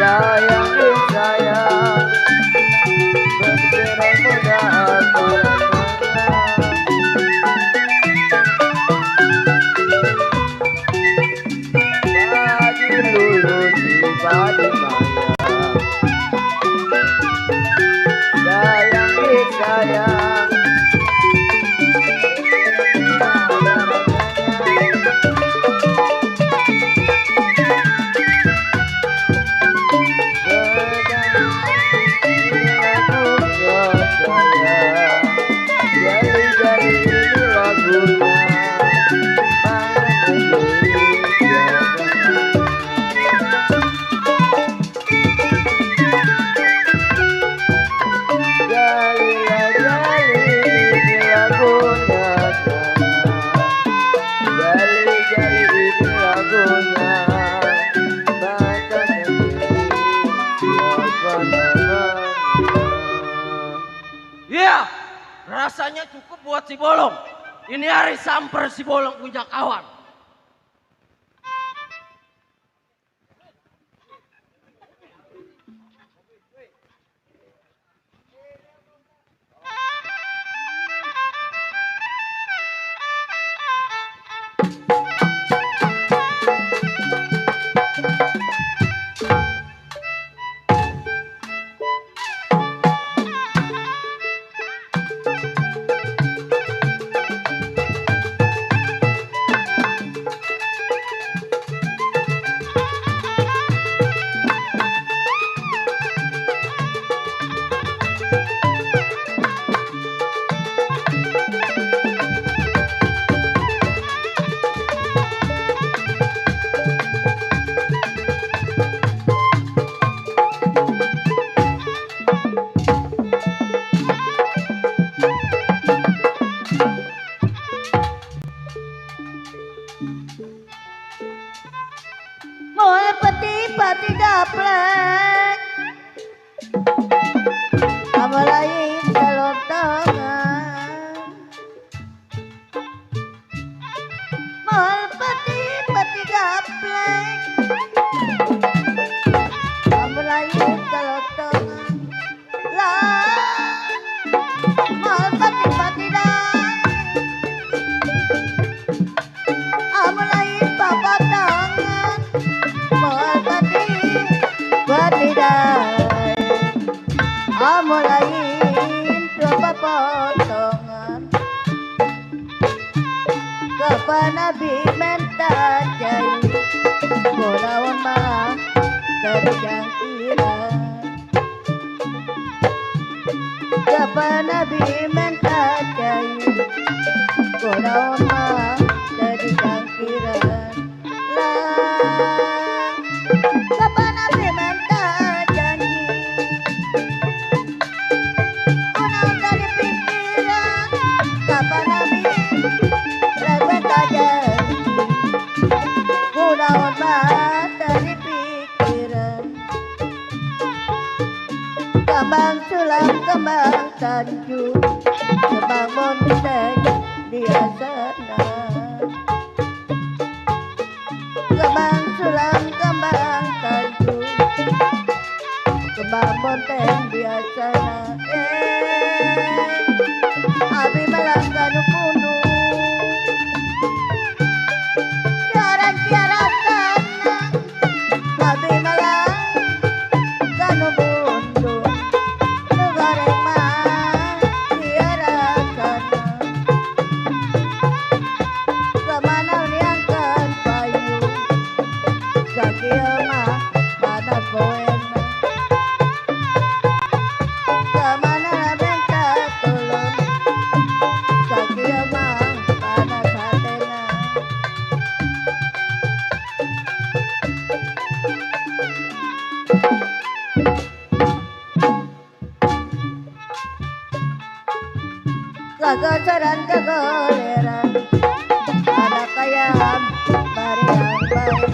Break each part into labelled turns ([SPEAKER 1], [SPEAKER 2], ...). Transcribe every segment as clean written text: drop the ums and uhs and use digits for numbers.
[SPEAKER 1] sayang sayang bercerai muda badi lulu di badi maya sayang sayang
[SPEAKER 2] Iya, rasanya cukup buat si Bolong. Ini hari samper si Bolong punya kawan.
[SPEAKER 3] Pati daplek amalain salontangan mal pati daplek amalain salontangan lah mal pati dah amalain papatangan mal batidai amulain coba potongan kapan nabi minta jai kolawan mah terjangkiran kapan nabi minta jai kolawan mah terjangkiran lah kapan nabi minta janji unang dari pikiran kapan nabi minta janji unang dari pikiran kembang sulam kembang tanjung kembang monteng dia sana kembang sulam kembang tanjung kembang monteng biasana abi melanggan kuno jaran tiara sana abi melanggan bundu negara mah tiara sana kemana liangkan payung sakia mah panas poena kemana minta tolong sakia mah panas hatena kagasaran kagoleran anak kayam barehang baik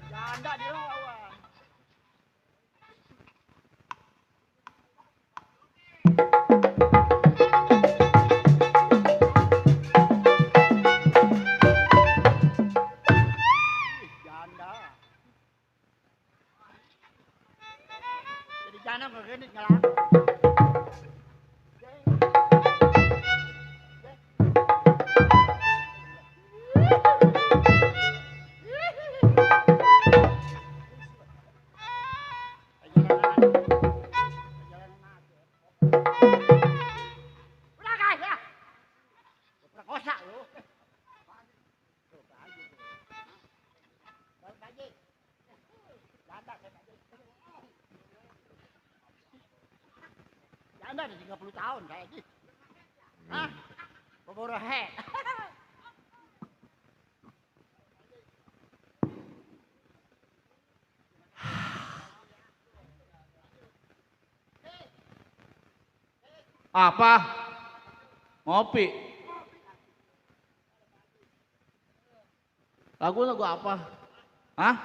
[SPEAKER 4] Janda di lawan. Janda. Jadi janda kok genit ngelang. Udah guys ya. Perkosa lu. Balik lagi. Janda saya tadi. Janda ada 30 tahun kayak gitu. Hah? Boborohe.
[SPEAKER 5] Apa? Ngopi. Lagu apa? Hah?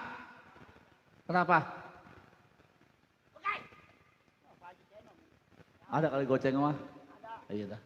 [SPEAKER 5] Kenapa? Ada kali goceng mah? Iya dah.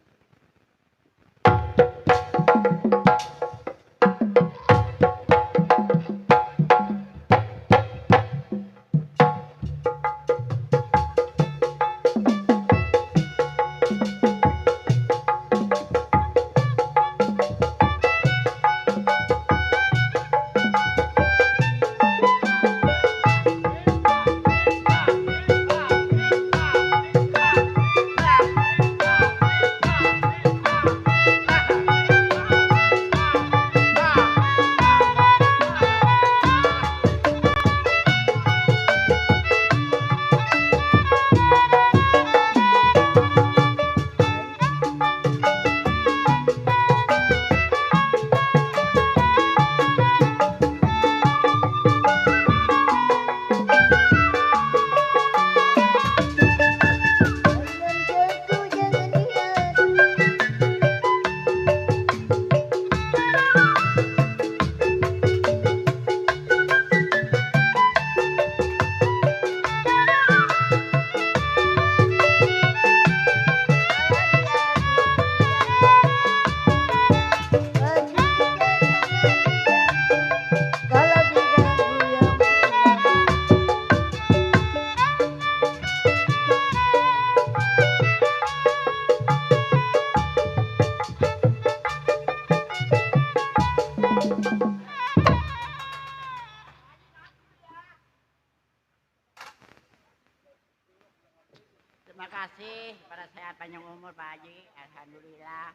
[SPEAKER 4] Terima kasih pada sehat panjang umur Pak Haji. Alhamdulillah.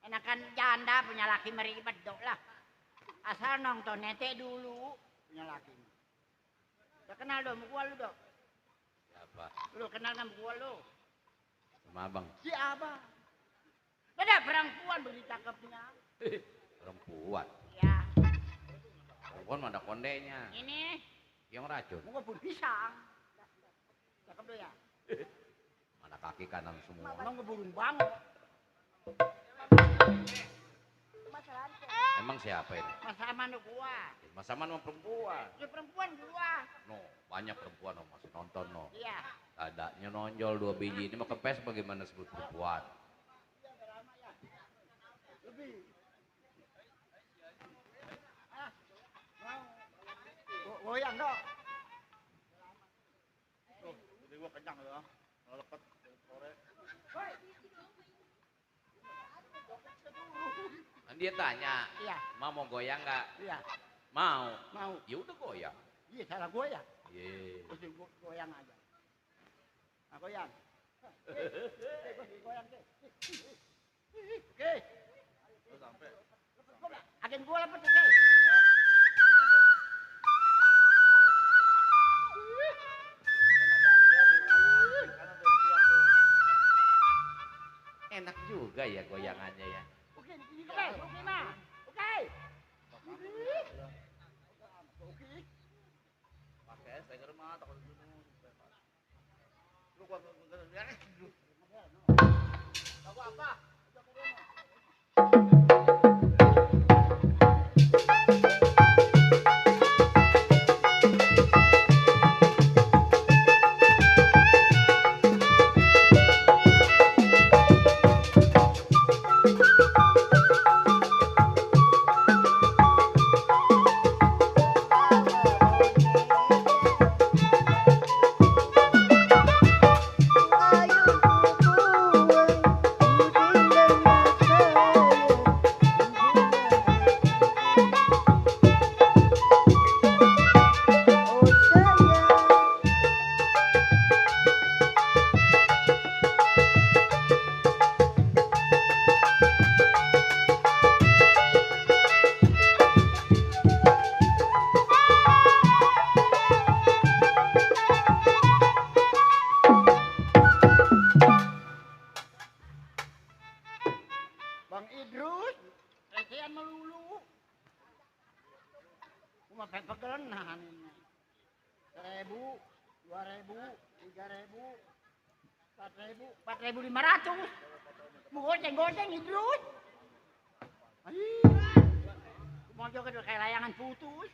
[SPEAKER 4] Enakan janda punya laki meribet dok lah. Asal nonton nete dulu punya laki. Udah kenal dong gua lu dok.
[SPEAKER 6] Siapa?
[SPEAKER 4] Lu kenal sama gua lu.
[SPEAKER 6] Sama abang.
[SPEAKER 4] Si abang. Ada perempuan begitu cakepnya.
[SPEAKER 6] Perempuan.
[SPEAKER 4] Ya.
[SPEAKER 6] Perempuan mana kondenya?
[SPEAKER 4] Ini
[SPEAKER 6] Yang racun.
[SPEAKER 4] gua pun pisang. Cakep tuh ya.
[SPEAKER 6] Mana kaki kanan semua.
[SPEAKER 4] Emang ngeburung banget.
[SPEAKER 6] Emang siapa ini?
[SPEAKER 4] Mas Aman tuh gua.
[SPEAKER 6] Mas Aman sama perempuan.
[SPEAKER 4] Ya perempuan gua.
[SPEAKER 6] No, banyak perempuan no, masih nonton no.
[SPEAKER 4] Iya.
[SPEAKER 6] Dadanya nonjol 2 biji. Ini mah kempes bagaimana sebut perempuan?
[SPEAKER 4] Lebih. Goyang dong. Tuh, jadi gua kenyang ya. Leket sore.
[SPEAKER 6] Kan dia tanya,
[SPEAKER 4] Iya,
[SPEAKER 6] mau goyang nggak?
[SPEAKER 4] iya.
[SPEAKER 6] Mau.
[SPEAKER 4] Mau.
[SPEAKER 6] Ya udah goyang.
[SPEAKER 4] Iya, salah gua ya.
[SPEAKER 6] Ye.
[SPEAKER 4] Terus goyang aja. Nah, goyang. Goyang deh. Oke. Sampai. Agen gua lepet oke.
[SPEAKER 6] Enak juga ya goyangannya ya.
[SPEAKER 4] Oke, oke mah. Oke. Oke. Bang Idrus, recehan melulu. Cuma pegelen nahan ini. 1.000, 2.000, 3.000, 4.000, 4.500. Mau goceng Idrus. Mau juga kayak layangan putus.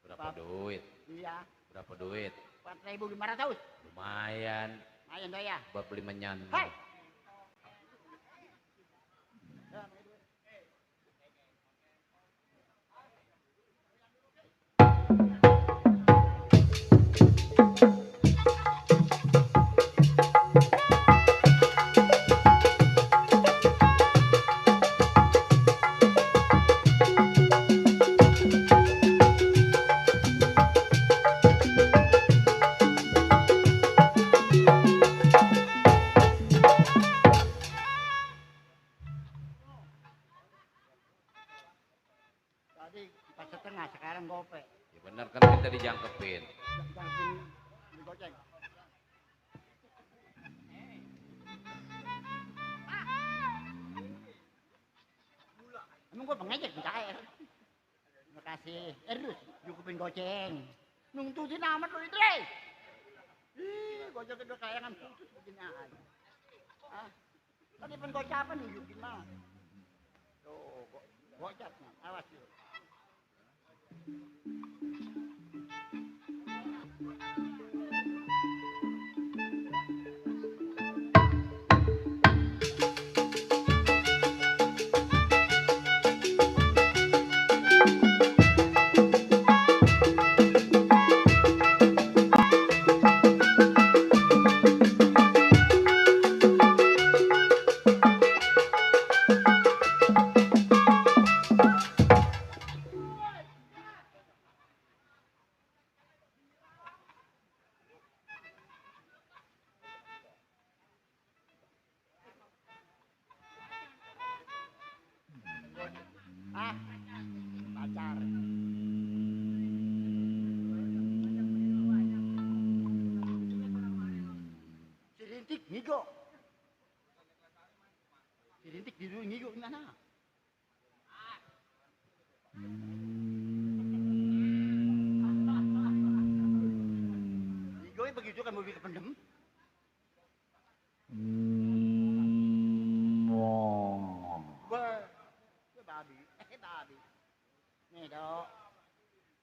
[SPEAKER 6] Berapa duit?
[SPEAKER 4] Iya,
[SPEAKER 6] Berapa duit?
[SPEAKER 4] 4.500.
[SPEAKER 6] Lumayan.
[SPEAKER 4] Ayo dah ya.
[SPEAKER 6] Buat beli menyan.
[SPEAKER 4] Hai. Tadi 4,5, sekarang gope.
[SPEAKER 6] Ya bener kan kita dijangkepin.
[SPEAKER 4] Jangan digoceng. Emang gua pengejek minta air. Terima kasih. Terus cukupin goceng. Nungtusin amat lu Idre. Goceng kedua kayangan putus begini aja. Ah, tadi pun gocapan nunjukin mah. Tuh, gocap nih. Awas lu. Ah, pacar. Si Rintik ngigo. Si Rintik di dulu ngigo gimana? Ngigo begitu kan mobil kependem. Babi. Nih dok,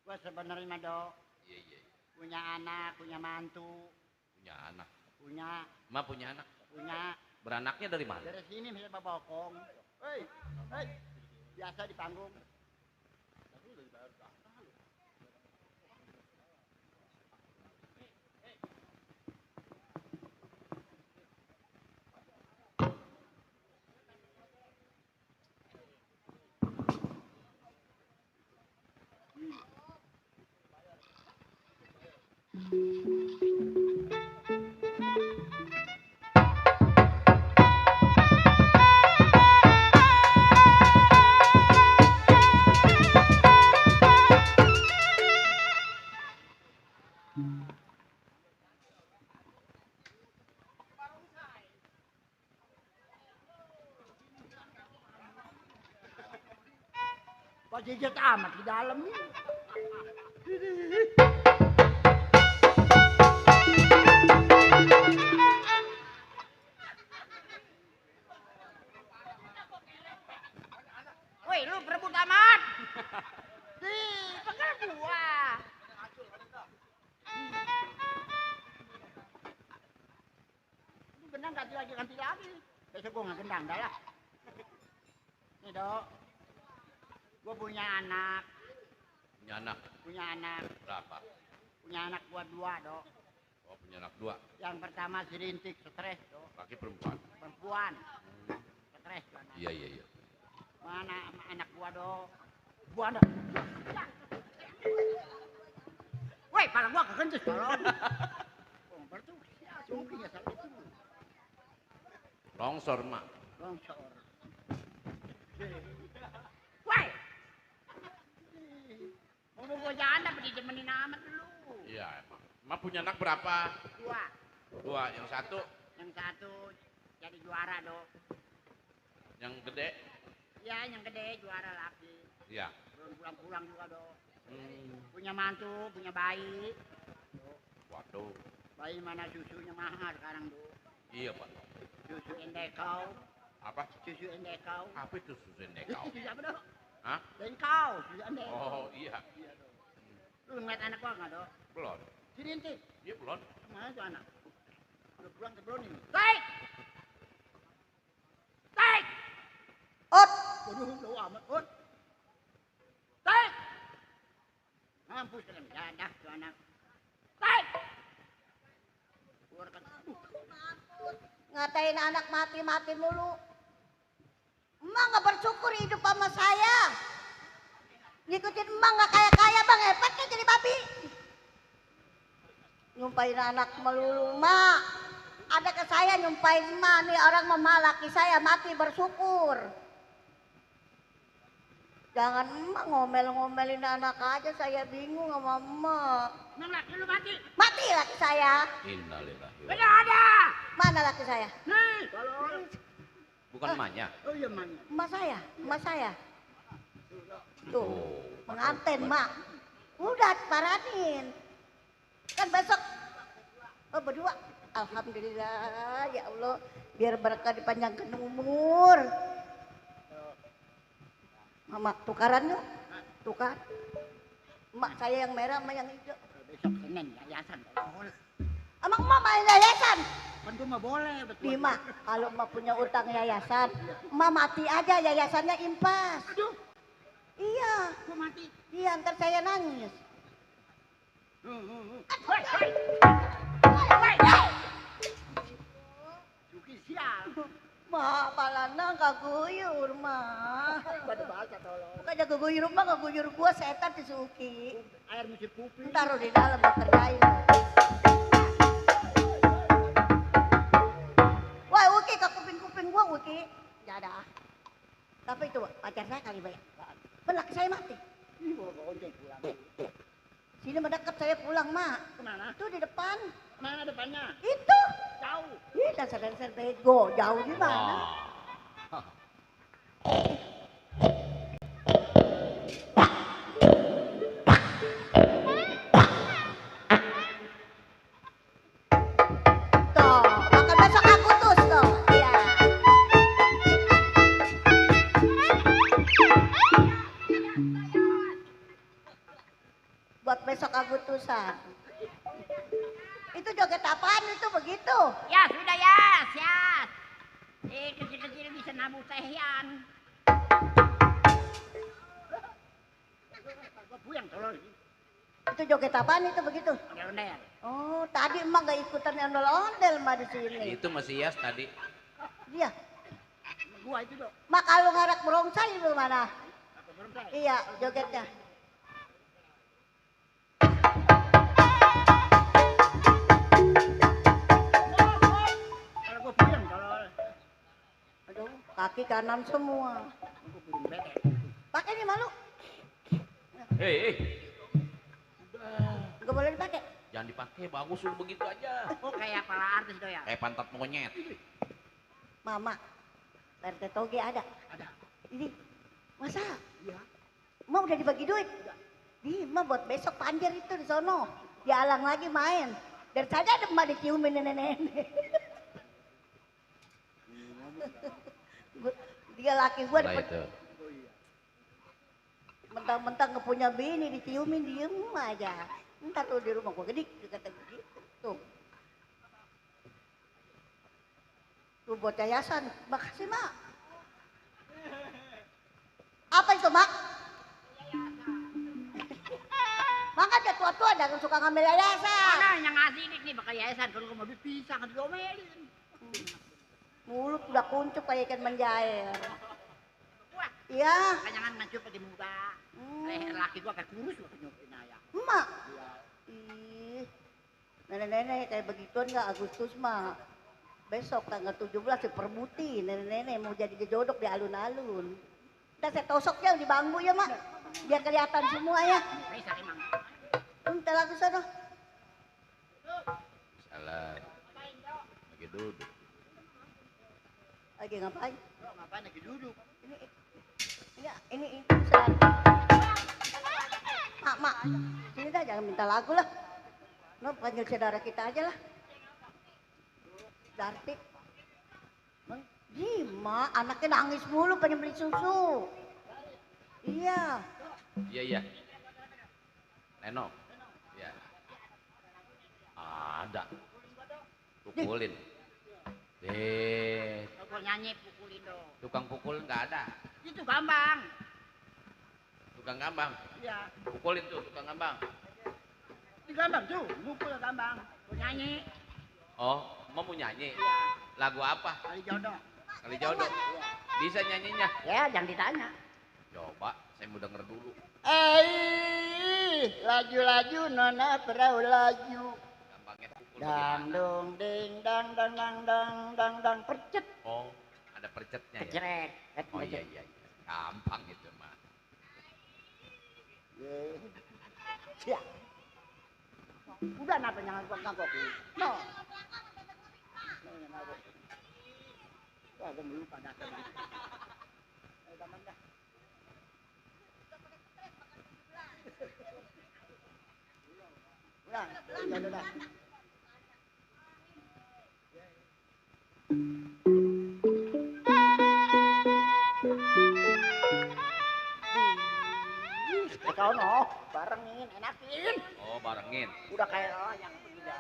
[SPEAKER 4] gue sebenarnya dok
[SPEAKER 6] Iya.
[SPEAKER 4] punya anak, punya mantu,
[SPEAKER 6] Punya anak.
[SPEAKER 4] punya
[SPEAKER 6] Punya anak. Beranaknya dari mana?
[SPEAKER 4] dari sini misalnya babokong. Hei, biasa di panggung. Kok jejet amat di dalam nih. dua. Ini gendang ganti lagi. Besok gue nggak gendang dah lah. Nih dok, gue punya anak. Punya anak.
[SPEAKER 6] Berapa?
[SPEAKER 4] Punya anak gua 2 dok.
[SPEAKER 6] Oh, punya anak 2.
[SPEAKER 4] Yang pertama si Rintik stres dok.
[SPEAKER 6] Laki perempuan.
[SPEAKER 4] Perempuan. Stres tuh anak.
[SPEAKER 6] Iya.
[SPEAKER 4] Mana anak gua dok? Gua ada. Woi, pala gua kekentus tolong. Oh, berarti ya sungkinya sakit itu.
[SPEAKER 6] Longsor, Mak.
[SPEAKER 4] Longsor. Woi. Mau gua janda apa dijemenin amat dulu.
[SPEAKER 6] Iya, emang. Mak punya anak berapa?
[SPEAKER 4] 2.
[SPEAKER 6] 2. Yang satu,
[SPEAKER 4] Yang satu jadi juara dok.
[SPEAKER 6] yang gede.
[SPEAKER 4] Ya, yang gede juara laki.
[SPEAKER 6] Iya.
[SPEAKER 4] Belum pulang-pulang juga dok.
[SPEAKER 6] Hmm.
[SPEAKER 4] Punya mantu, punya bayi.
[SPEAKER 6] Waduh.
[SPEAKER 4] Bayi mana susunya mahal sekarang dok.
[SPEAKER 6] Iya, Pak.
[SPEAKER 4] Susu endekau.
[SPEAKER 6] Apa?
[SPEAKER 4] Susu endekau.
[SPEAKER 6] Apa itu susu endekau?
[SPEAKER 4] Susu apa dok?
[SPEAKER 6] Hah?
[SPEAKER 4] Endekau, susu endekau.
[SPEAKER 6] Oh, iya.
[SPEAKER 4] Lu ngeliat anak gua nggak dok?
[SPEAKER 6] Belum.
[SPEAKER 4] Si Rintik.
[SPEAKER 6] Iya, belum.
[SPEAKER 4] Mana tuh anak? Udah pulang ke belum ini? Taik! Taik!
[SPEAKER 3] Ot,
[SPEAKER 4] Waduh, jauh amat, Ut. Taik! Mampus kalian, dadah tuh anak. Taik! Keluarkan.
[SPEAKER 3] ngatain anak mati-mati mulu. Emak nggak bersyukur hidup sama saya. Ngikutin emak nggak kaya-kaya bang, hebatnya jadi babi. Nyumpain anak melulu, mak. Ada ke saya nyumpain emak nih orang mama laki saya mati bersyukur. Jangan emak ngomel-ngomelin anak aja, saya bingung sama emak.
[SPEAKER 4] Emang laki lu mati?
[SPEAKER 3] Mati laki saya.
[SPEAKER 6] Innalillahi.
[SPEAKER 4] Beda ada!
[SPEAKER 3] Mana laki saya?
[SPEAKER 4] Nih, kalau...
[SPEAKER 6] Bukan emaknya.
[SPEAKER 4] Oh iya, mana?
[SPEAKER 3] Emak saya. Tuh,
[SPEAKER 6] Oh,
[SPEAKER 3] pengantin mak. Udah paranin. Kan besok berdua. Alhamdulillah ya Allah, biar berkah dipanjangkan umur. Mama tukaran yuk. Tukar. Emak saya yang merah sama yang hijau.
[SPEAKER 4] Besok Senin, yayasan. Boleh.
[SPEAKER 3] Emang emak main yayasan?
[SPEAKER 4] Kan gua mah boleh, betul.
[SPEAKER 3] Bima, kalau emak punya utang yayasan, emak mati aja yayasannya impas.
[SPEAKER 4] Aduh,
[SPEAKER 3] Iya,
[SPEAKER 4] gua mati.
[SPEAKER 3] iya ntar saya nangis.
[SPEAKER 4] Hei, hei. Suki sial.
[SPEAKER 3] Ma, palana kaguyur, ma.
[SPEAKER 4] Batu bahasa tolong.
[SPEAKER 3] Bukan jago guyur, ma kaguyur gua setan disuki.
[SPEAKER 4] Air musik kuping.
[SPEAKER 3] Taruh di dalam bakar kayu. Wah, Uki ke kuping-kuping gua, Uki. Nggak ada. Tapi itu pacar saya kali banyak. Belak saya mati.
[SPEAKER 4] Ih, gua ke ojek pulang.
[SPEAKER 3] Sini mendekat saya pulang, ma.
[SPEAKER 4] Kemana?
[SPEAKER 3] Itu di depan.
[SPEAKER 4] Mana depannya?
[SPEAKER 3] Itu.
[SPEAKER 4] Jauh.
[SPEAKER 3] Ih, dasar-dasar bego. Jauh di mana? Tuh, makan besok Agustus tuh. Iya. Buat besok Agustusan. Itu joget apaan itu begitu?
[SPEAKER 4] Ya sudah ya, siap. Kecil-kecil bisa nabu tehian. Gua puyeng tolong.
[SPEAKER 3] Itu joget apaan itu begitu?
[SPEAKER 4] Ondel-ondel.
[SPEAKER 3] Oh, tadi emang gak ikutan ondel-ondel mah di sini.
[SPEAKER 6] Itu masih Yas tadi.
[SPEAKER 3] Iya.
[SPEAKER 4] Gua itu dok.
[SPEAKER 3] Mak kalau ngarak barongsai itu mana?
[SPEAKER 4] Apa belum saya?
[SPEAKER 3] Iya, jogetnya.
[SPEAKER 4] Kalau gua puyeng tolong.
[SPEAKER 3] Aduh, kaki kanan semua.
[SPEAKER 4] Gua puyeng bete.
[SPEAKER 3] Pakai nih malu.
[SPEAKER 6] Hei,
[SPEAKER 3] Gak boleh dipakai.
[SPEAKER 6] jangan dipakai, bagus lu begitu aja.
[SPEAKER 4] Oh kayak para artis do ya?
[SPEAKER 6] Kayak pantat monyet.
[SPEAKER 3] Mama, RT Toge ada.
[SPEAKER 4] Ada.
[SPEAKER 3] Ini, masa?
[SPEAKER 4] Iya.
[SPEAKER 3] Ma udah dibagi duit? Di, ma buat besok panjer itu di sono. Dialang lagi main. Dari tadi ada emak diciumin nenek-nenek. Dia laki gua
[SPEAKER 6] Nah
[SPEAKER 3] dapet.
[SPEAKER 6] itu.
[SPEAKER 3] Mentang-mentang nggak punya bini diciumin diem aja. Ntar lu di rumah gua gedik kata gitu. Tuh. Tuh buat yayasan. Makasih mak. Apa itu mak? Mak ada tua-tua ada yang suka ngambil yayasan.
[SPEAKER 4] Mana yang ngasih nih bakal yayasan kalau mau duit pisang kan diomelin.
[SPEAKER 3] Mulut udah kuncup kayak ikan menjair.
[SPEAKER 4] Wah,
[SPEAKER 3] Iya.
[SPEAKER 4] jangan ngacup lagi muda. Leher laki gua kayak kurus gua nyupin ayah.
[SPEAKER 3] Emak. Ih. Nenek-nenek kayak begituan nggak Agustus mah. Besok tanggal 17 diperbuti. Nenek-nenek mau jadi jodok di alun-alun. Udah saya tosoknya di bambu ya mak. Biar kelihatan semua ya.
[SPEAKER 4] Bisa emang.
[SPEAKER 3] Entar lagi sana.
[SPEAKER 6] Salah. Lagi duduk.
[SPEAKER 3] Lagi ngapain?
[SPEAKER 4] Ngapain lagi duduk?
[SPEAKER 3] Ini salah. Mak. Sini dah jangan minta lagu lah. No, panggil saudara kita aja lah. Darti. Gima, anaknya nangis mulu pengen beli susu. Iya.
[SPEAKER 6] Iya. Neno. Ya. Ada. Pukulin.
[SPEAKER 4] Kalau nyanyi pukulin dong.
[SPEAKER 6] Tukang pukul nggak ada.
[SPEAKER 4] Itu gampang.
[SPEAKER 6] Tukang gambang.
[SPEAKER 4] Iya.
[SPEAKER 6] Pukulin tuh tukang gambang.
[SPEAKER 4] Itu gampang tuh, mukul gampang. Kalau nyanyi.
[SPEAKER 6] Oh, mau nyanyi?
[SPEAKER 4] Iya.
[SPEAKER 6] Lagu apa?
[SPEAKER 4] Kali jodoh.
[SPEAKER 6] Kali jodoh. Bisa nyanyinya?
[SPEAKER 4] Ya, jangan ditanya.
[SPEAKER 6] Coba, saya mau denger dulu.
[SPEAKER 4] Laju-laju nona perahu laju.
[SPEAKER 6] Gampangnya pukul
[SPEAKER 4] Dang
[SPEAKER 6] bagaimana?
[SPEAKER 4] dong ding dang dang dang dang dang dang percet.
[SPEAKER 6] Oh, ada percetnya ya?
[SPEAKER 4] Jrek.
[SPEAKER 6] Oh iya. Gampang itu mah.
[SPEAKER 4] Ya. Udah napa jangan ngangkok. No. Wah, gue lupa datang. Udah. Kau no, barengin, enakin.
[SPEAKER 6] Oh, barengin.
[SPEAKER 4] Udah kayak yang begitu.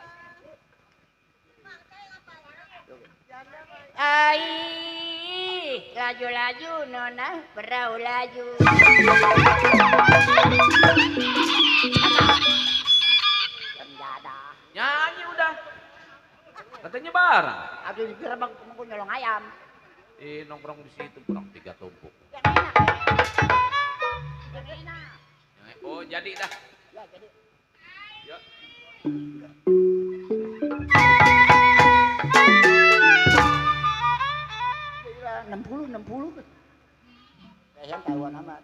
[SPEAKER 4] Laju-laju nona perahu laju. Penjada.
[SPEAKER 6] Nyanyi udah. Katanya bareng.
[SPEAKER 4] Aduh dikira bang mau nyolong ayam.
[SPEAKER 6] Nongkrong di situ kurang 3 tumpuk.
[SPEAKER 4] Yang enak. Yang enak.
[SPEAKER 6] Oh, jadi dah.
[SPEAKER 4] Ya jadi.
[SPEAKER 6] Ya.
[SPEAKER 4] Kira 60. Saya tahuan amat.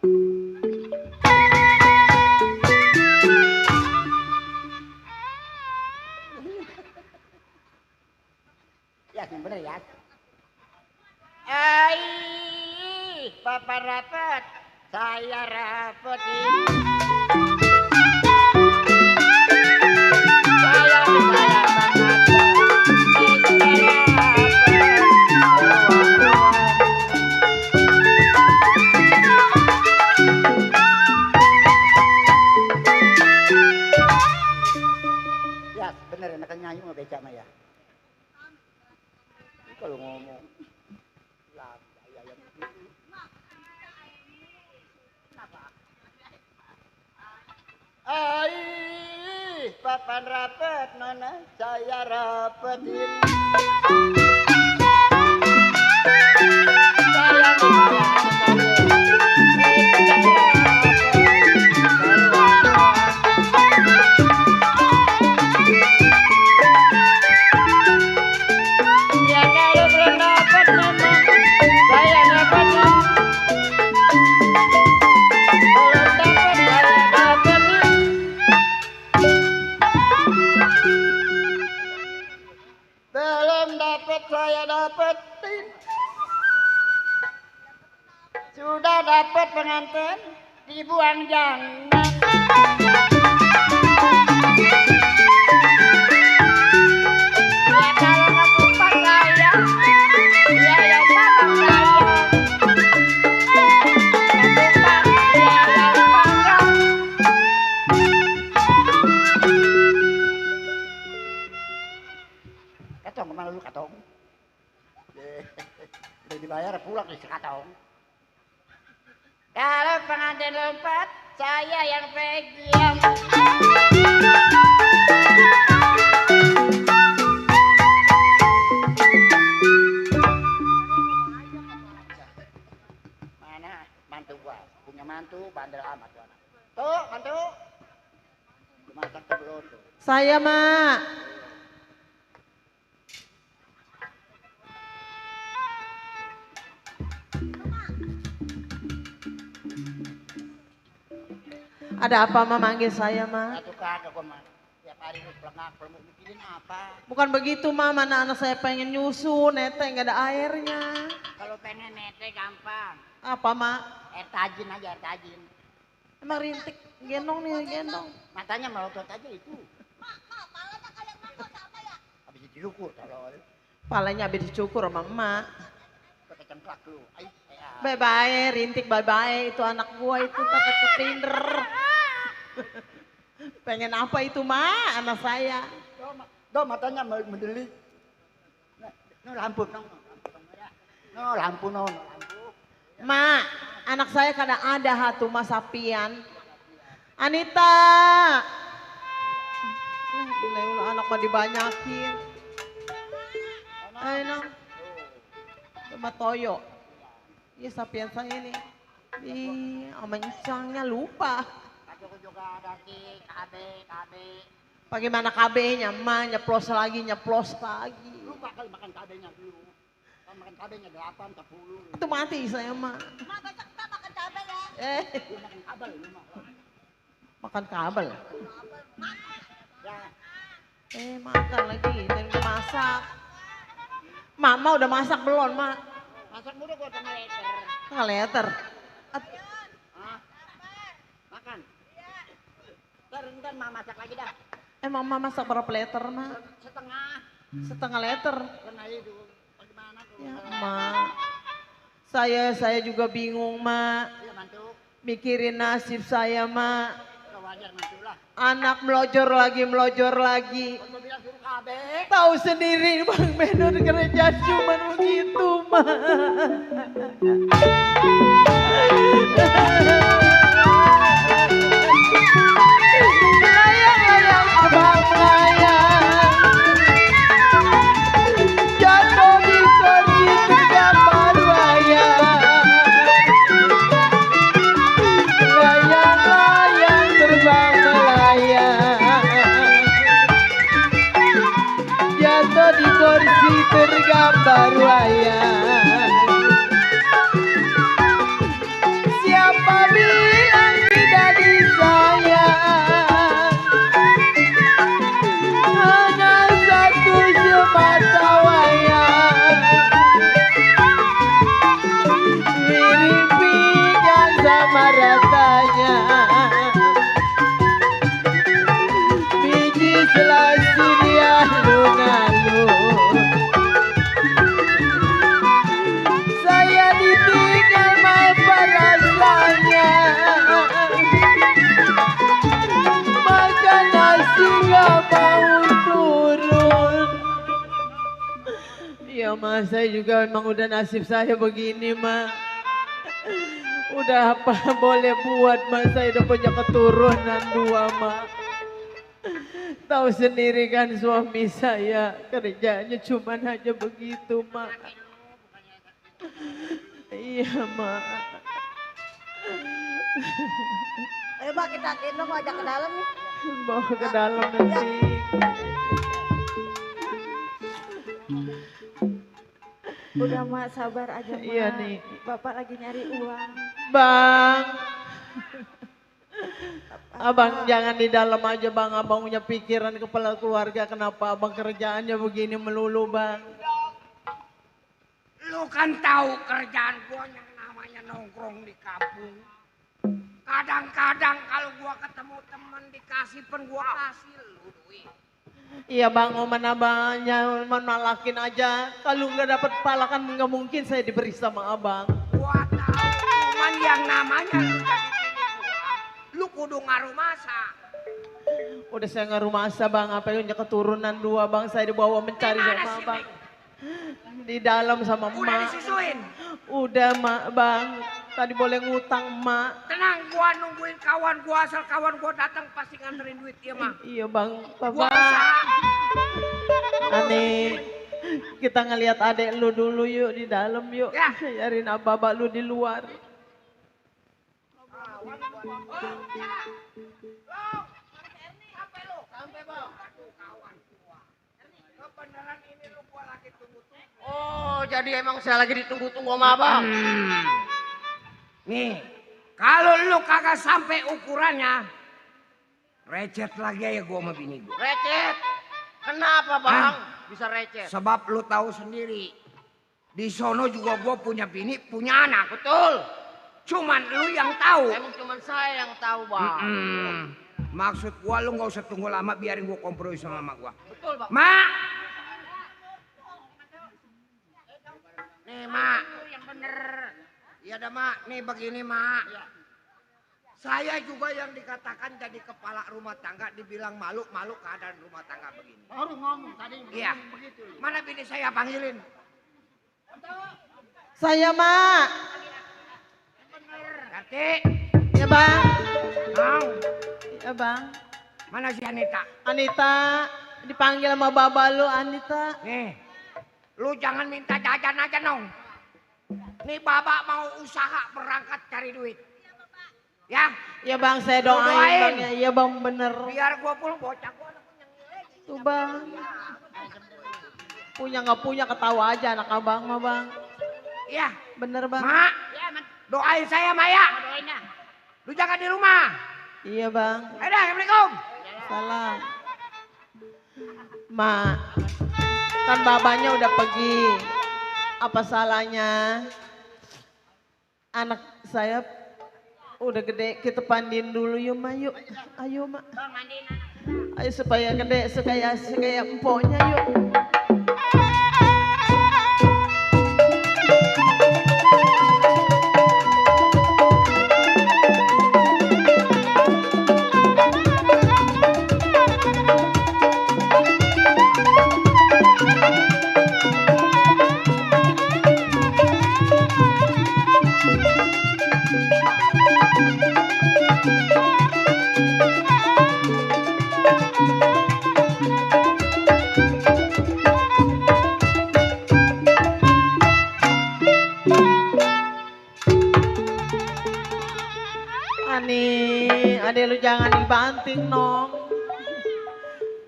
[SPEAKER 4] Ya, yang bener ya. Papa rapat, saya rapetin. Saya ya bener enakan nyanyi mau becak mah ya. Kalau ngomong lah ayam papan rapet nona saya rapetin. Ya kalau belum dapat memang saya dapatin. Belum dapat saya dapatin. Belum dapat saya dapetin. Sudah dapat pengantin dibuang jangan. Ya kalau nggak suka saya, dia yang makan saya. Nggak suka, dia yang makan. Jodok di sekatong. Kalau pengantin lompat, saya yang pegang. Mana mantu gua? Punya mantu bandel amat tuh anak. Tuh, mantu. Masak sebelum tuh.
[SPEAKER 7] Saya, Mak. Ada apa, Mak, manggil saya, Mak?
[SPEAKER 4] Satu kagak gua mah. Tiap hari lu pelengak, mikirin apa?
[SPEAKER 7] Bukan begitu, Mak. Mana anak saya pengen nyusu, nete nggak ada airnya.
[SPEAKER 4] Kalau pengen nete gampang.
[SPEAKER 7] Apa, Mak?
[SPEAKER 4] Air tajin aja, air tajin.
[SPEAKER 7] Emang rintik, gendong nih, gendong.
[SPEAKER 4] Matanya melotot aja itu. Habis dicukur kalau
[SPEAKER 7] Palanya habis dicukur sama emak.
[SPEAKER 4] pakai cengklak lu. Ayo,
[SPEAKER 7] Bye-bye, rintik bye-bye. Itu anak gua itu pakai ketinder. Pengen apa itu, Mak? Anak saya.
[SPEAKER 4] do matanya mendelik. No lampu, no lampu.
[SPEAKER 7] Mak, anak saya kadang ada hatu Mas Sapian. Anita. Bila anak mah dibanyakin. Ayo nang. Sama Toyo. Iya Sapian saya ini. Ih, sama Encangnya lupa.
[SPEAKER 4] Aku juga ada di KB.
[SPEAKER 7] Bagaimana KB-nya, Ma? Nyeplos lagi.
[SPEAKER 4] Lu bakal makan KB-nya dulu. Kan makan KB-nya 8 ke 10.
[SPEAKER 7] Itu mati saya, Ma.
[SPEAKER 3] Mak besok kita makan cabai ya.
[SPEAKER 4] Lu makan kabel lu mah.
[SPEAKER 7] Makan kabel.
[SPEAKER 4] Ya,
[SPEAKER 7] Makan lagi. Dan udah masak. Mama udah masak belum, Ma?
[SPEAKER 4] masak muda gua tengah liter.
[SPEAKER 7] Tengah liter.
[SPEAKER 4] Hah? Makan. Ntar mama masak lagi dah.
[SPEAKER 7] Mama masak berapa liter, Ma?
[SPEAKER 4] Setengah.
[SPEAKER 7] Setengah liter.
[SPEAKER 4] Kena itu. Bagaimana tuh?
[SPEAKER 7] Ya, Ma. Saya juga bingung, Ma.
[SPEAKER 4] Iya mantu.
[SPEAKER 7] Mikirin nasib saya, Ma.
[SPEAKER 4] Udah wajar mantu lah.
[SPEAKER 7] Anak melojor lagi.
[SPEAKER 4] Gua bilang suruh KB.
[SPEAKER 7] Tahu sendiri Bang Benur kerja cuma begitu, Ma. Layang-layang terbang melayang, jatuh di kursi tergambar wayang. Layang-layang terbang melayang, jatuh di kursi tergambar wayang. Siapa bilang tidak disayang, hanya satu semata wayang. Mirip pinggang sama ratanya, biji selasi dia alun-alun. Saya ditinggal apa rasanya, makan nasi gak mau turun. Ya Ma, saya juga memang udah nasib saya begini, Ma. Udah apa boleh buat, Ma, saya udah punya keturunan 2, Ma. Tahu sendiri kan suami saya kerjanya cuman aja begitu, Ma. Iya, Ma.
[SPEAKER 3] Ayo Mak kita gendong ajak ke dalam nih.
[SPEAKER 7] Bawa ke dalam nanti.
[SPEAKER 8] Udah Mak, sabar aja Mak.
[SPEAKER 7] Iya nih.
[SPEAKER 8] Bapak lagi nyari uang.
[SPEAKER 7] Bang. Abang jangan di dalam aja, Bang. Abang punya pikiran kepala keluarga. Kenapa abang kerjaannya begini melulu, Bang?
[SPEAKER 2] Lu kan tahu kerjaan gua yang namanya nongkrong di kampung. Kadang-kadang kalau gua ketemu temen dikasih pen gua kasih lu duit.
[SPEAKER 7] Iya Bang, oman abangnya menalakin aja. Kalau nggak dapat pala kan nggak mungkin saya diberi sama abang.
[SPEAKER 2] Gua tahu cuman yang namanya lu jadi bini gua, lu kudu ngaruh masak.
[SPEAKER 7] Udah saya ngaruh masa Bang, apa yang punya keturunan 2 Bang, saya dibawa mencari
[SPEAKER 2] Gimana
[SPEAKER 7] sama
[SPEAKER 2] sih,
[SPEAKER 7] abang.
[SPEAKER 2] Bang?
[SPEAKER 7] Di dalam sama
[SPEAKER 2] Udah
[SPEAKER 7] emak.
[SPEAKER 2] disusuin.
[SPEAKER 7] Udah mak bang. Tadi boleh ngutang mak.
[SPEAKER 2] Tenang, gua nungguin kawan gua, asal kawan gua datang pasti nganterin duit dia mah.
[SPEAKER 7] Iya bang.
[SPEAKER 2] Gua
[SPEAKER 7] Bapak.
[SPEAKER 2] usaha.
[SPEAKER 7] Aneh. Kita ngelihat adek lu dulu yuk di dalam yuk.
[SPEAKER 2] Ya.
[SPEAKER 7] Biarin abah lu di luar.
[SPEAKER 2] Kebenaran ini lu gua lagi tunggu-tunggu.
[SPEAKER 1] Oh, jadi emang saya lagi ditunggu-tunggu sama abang.
[SPEAKER 2] Nih, kalau lu kagak sampai ukurannya, recet lagi ya gua sama bini gua.
[SPEAKER 1] Recet. Kenapa bang? Bisa recet.
[SPEAKER 2] Sebab lu tahu sendiri, di sono juga gua punya bini, punya anak.
[SPEAKER 1] Betul.
[SPEAKER 2] Cuman lu yang tahu.
[SPEAKER 1] Emang cuma saya yang tahu bang.
[SPEAKER 2] Maksud gua lu nggak usah tunggu lama, biarin gua kompromi sama mama gua.
[SPEAKER 1] Betul bang.
[SPEAKER 2] Mak. Nih mak.
[SPEAKER 4] Yang bener.
[SPEAKER 2] Iya dah mak, nih begini mak. Saya juga yang dikatakan jadi kepala rumah tangga, dibilang malu-malu keadaan rumah tangga begini.
[SPEAKER 1] Baru ngomong tadi.
[SPEAKER 2] Iya.
[SPEAKER 1] Begitu.
[SPEAKER 2] Mana bini saya panggilin?
[SPEAKER 7] Saya mak.
[SPEAKER 2] Ganti.
[SPEAKER 7] Ya bang.
[SPEAKER 2] Nong.
[SPEAKER 7] Ya bang.
[SPEAKER 2] Mana si Anita?
[SPEAKER 7] Anita. Dipanggil sama baba lu Anita.
[SPEAKER 2] Nih, lu jangan minta jajan aja nong. Nih babak mau usaha berangkat cari duit. Ya,
[SPEAKER 7] Ya bang saya
[SPEAKER 2] Lu
[SPEAKER 7] doain
[SPEAKER 2] doain.
[SPEAKER 7] bang ya. Iya bang bener.
[SPEAKER 2] biar gua pulang bocah gua anak punya nilai.
[SPEAKER 7] Tuh bang. Punya nggak punya ketawa aja anak abang mah bang.
[SPEAKER 2] Iya,
[SPEAKER 7] Bener bang.
[SPEAKER 2] mak,
[SPEAKER 4] Ya, man.
[SPEAKER 2] doain saya Maya.
[SPEAKER 4] Doain dah.
[SPEAKER 2] Lu jangan di rumah.
[SPEAKER 7] Iya bang.
[SPEAKER 2] Ayo dah, Assalamualaikum.
[SPEAKER 7] Salam. Mak, kan babanya udah pergi. Apa salahnya? Anak saya udah gede, kita pandiin dulu yuk mak yuk. Ayo mak.
[SPEAKER 4] Bang, mandiin anak.
[SPEAKER 7] Ayo supaya gede, sekaya empoknya yuk. Ani, adek lu jangan dibanting nong.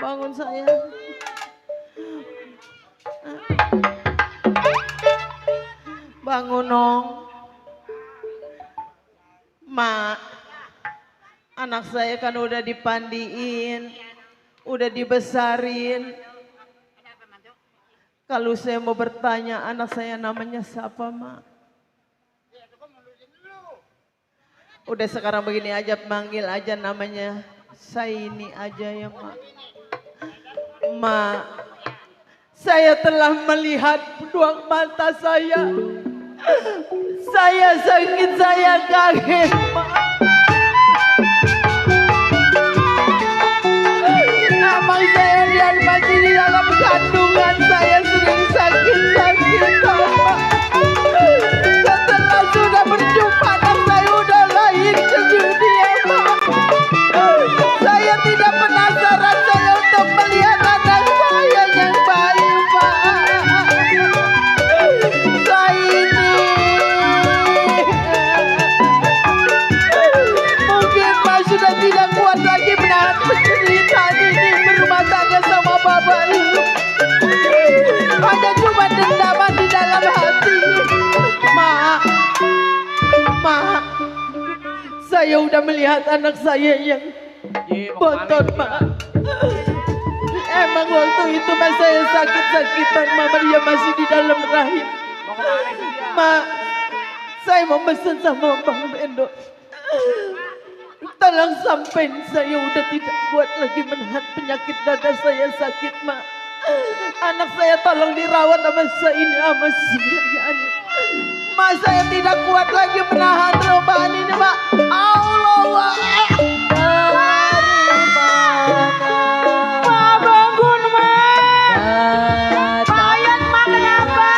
[SPEAKER 7] Bangun saya. Bangun nong. Mak, anak saya kan udah dipandiin, udah dibesarin. Kalau saya mau bertanya anak saya namanya siapa mak? Udah sekarang begini aja, panggil aja namanya Saini aja ya mak. Mak, saya telah melihat kedua mata saya. Saya sakit, saya kaget mak. Emang saya lihat masih di dalam kandungan, saya sering sakit-sakitan mak. Setelah sudah berjumpa anak saya udah lahir ke dunia mak. Saya tidak penasaran saya untuk melihat anak saya yang baik mak. Saya mungkin mak sudah tidak kuat lagi menahan penderitaan ini berumah tangga sama bapak ibu. Hanya cuma dendaman di dalam hati. Mak, saya udah melihat anak saya yang bontot, mak. Emang waktu itu mas saya sakit-sakitan, mama dia masih di dalam rahim. Mak, saya mau pesan sama Bang Bendo. Tolong sampein, saya udah tidak kuat lagi menahan penyakit dada saya sakit, mak. Anak saya tolong dirawat sama Saini sama si Yani. Mas saya tidak kuat lagi menahan cobaan ini, Pak. Allah dari mana? Ma bangun, Ma. Ayat, Ma kenapa?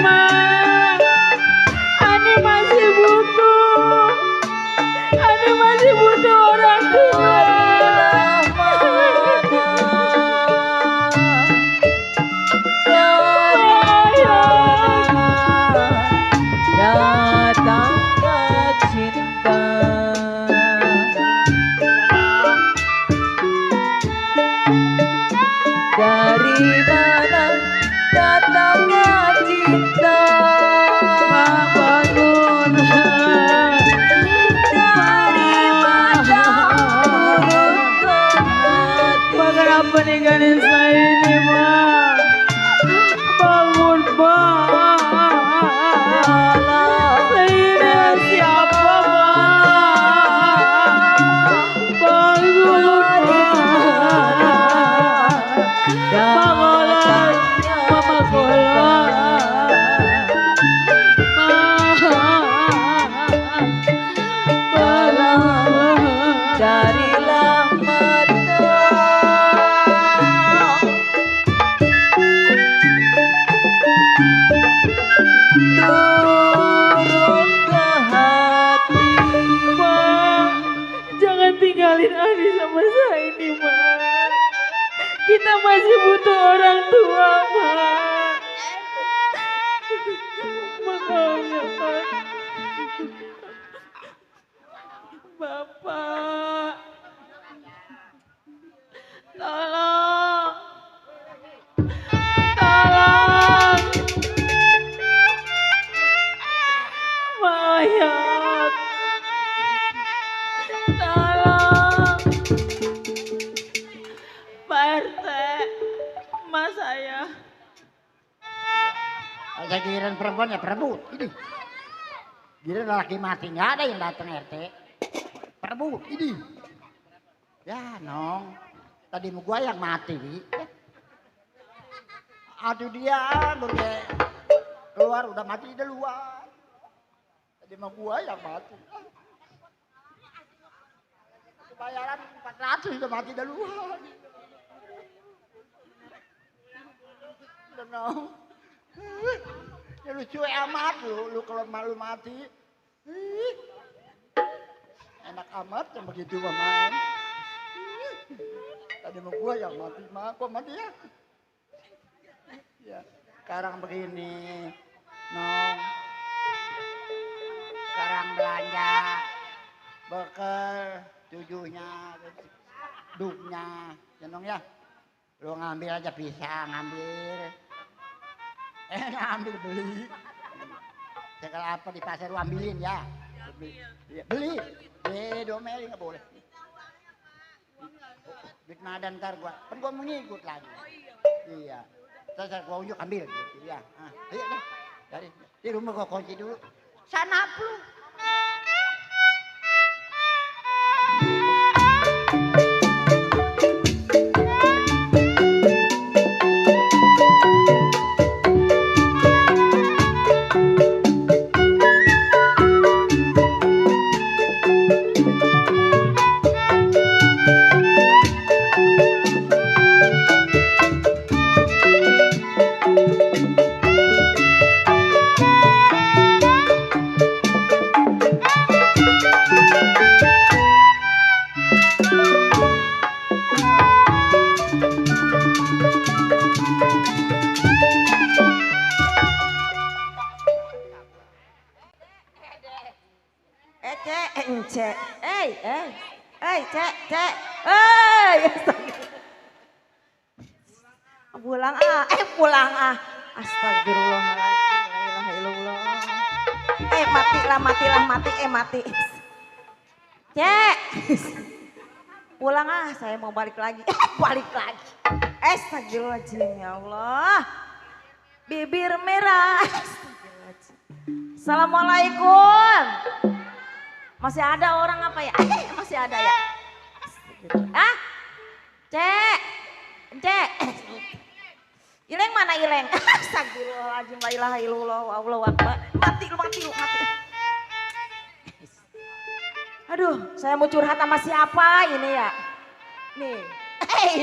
[SPEAKER 8] mah. Ani masih butuh. Ani masih butuh orang tua.
[SPEAKER 7] Datanglah cinta dari mana datangnya cinta bangun dari mana turun ke hati.
[SPEAKER 8] Kenapa ninggalin saya ini, Bang? Bangun, Bang. Saya ini siapa, Bang? Bangun, Bang. Bangun, Mama
[SPEAKER 7] darilah mata turun ke hati.
[SPEAKER 8] Bang, jangan tinggalin Ani sama saya ini, Bang. Kita masih butuh orang tua, Bang. Makanya, Bang. Bapak. Tolong. Tolong. Mayat. Tolong. Pak RT, emak saya.
[SPEAKER 4] Ada giliran perempuan ya perebut. Ini. Giliran laki mati nggak ada yang datang RT. Perebut ini. Ya Nong, tadi mau gua yang mati. Aduh dia baru keluar udah mati duluan. Tadi mau gua yang mati. Bayaran 400 udah mati duluan. Udah Nong. Ya lucu amat lu kalau malu mati. Enak amat yang begitu main. Tadi mau gua yang mati mah, gua mati ya. Ya, sekarang begini, Nong. Sekarang belanja, bekal, tujuhnya, duknya, ya Nong ya. Lu ngambil aja pisang, ngambil. Ngambil beli. Segala apa di pasar lu ambilin ya. Beli. Domeli nggak boleh. Duit madan ntar gua, kan gua mau ngikut lagi. Iya. Terus gua unjuk ambil gitu ya. Ayo deh. Di rumah gua kunci dulu. Sana lu.
[SPEAKER 8] Pulang ah. Astagfirullahaladzim. La ilaha illallah. Mati. Cek. Pulang ah, saya mau balik lagi. Balik lagi. Astagfirullahaladzim ya Allah. Bibir merah. Astagfirullahaladzim. Assalamualaikum. Masih ada orang apa ya? Masih ada ya? Ah? Cek. Ileng mana Ileng? Astagfirullahaladzim, la ilaha illallah, Allahu akbar. Mati lu. Aduh, saya mau curhat sama siapa ini ya? Nih,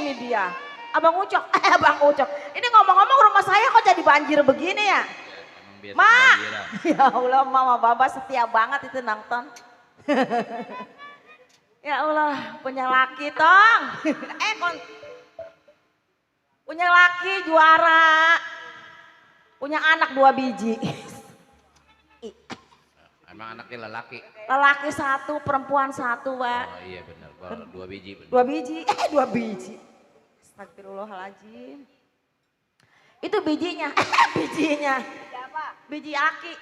[SPEAKER 8] ini dia. Abang Ucok. Ini ngomong-ngomong rumah saya kok jadi banjir begini ya?
[SPEAKER 6] biasa
[SPEAKER 9] Ma!
[SPEAKER 6] kelahiran.
[SPEAKER 9] Ya Allah, Mama Baba setia banget itu nonton. Ya Allah, punya laki tong. Punya laki juara. Punya anak 2 biji.
[SPEAKER 6] Emang anaknya lelaki?
[SPEAKER 9] Lelaki 1, perempuan 1, Pak.
[SPEAKER 6] Oh iya benar, baru 2 biji. Benar.
[SPEAKER 9] 2 biji, 2 biji. Astagfirullahaladzim. Itu bijinya, bijinya. Biji laki.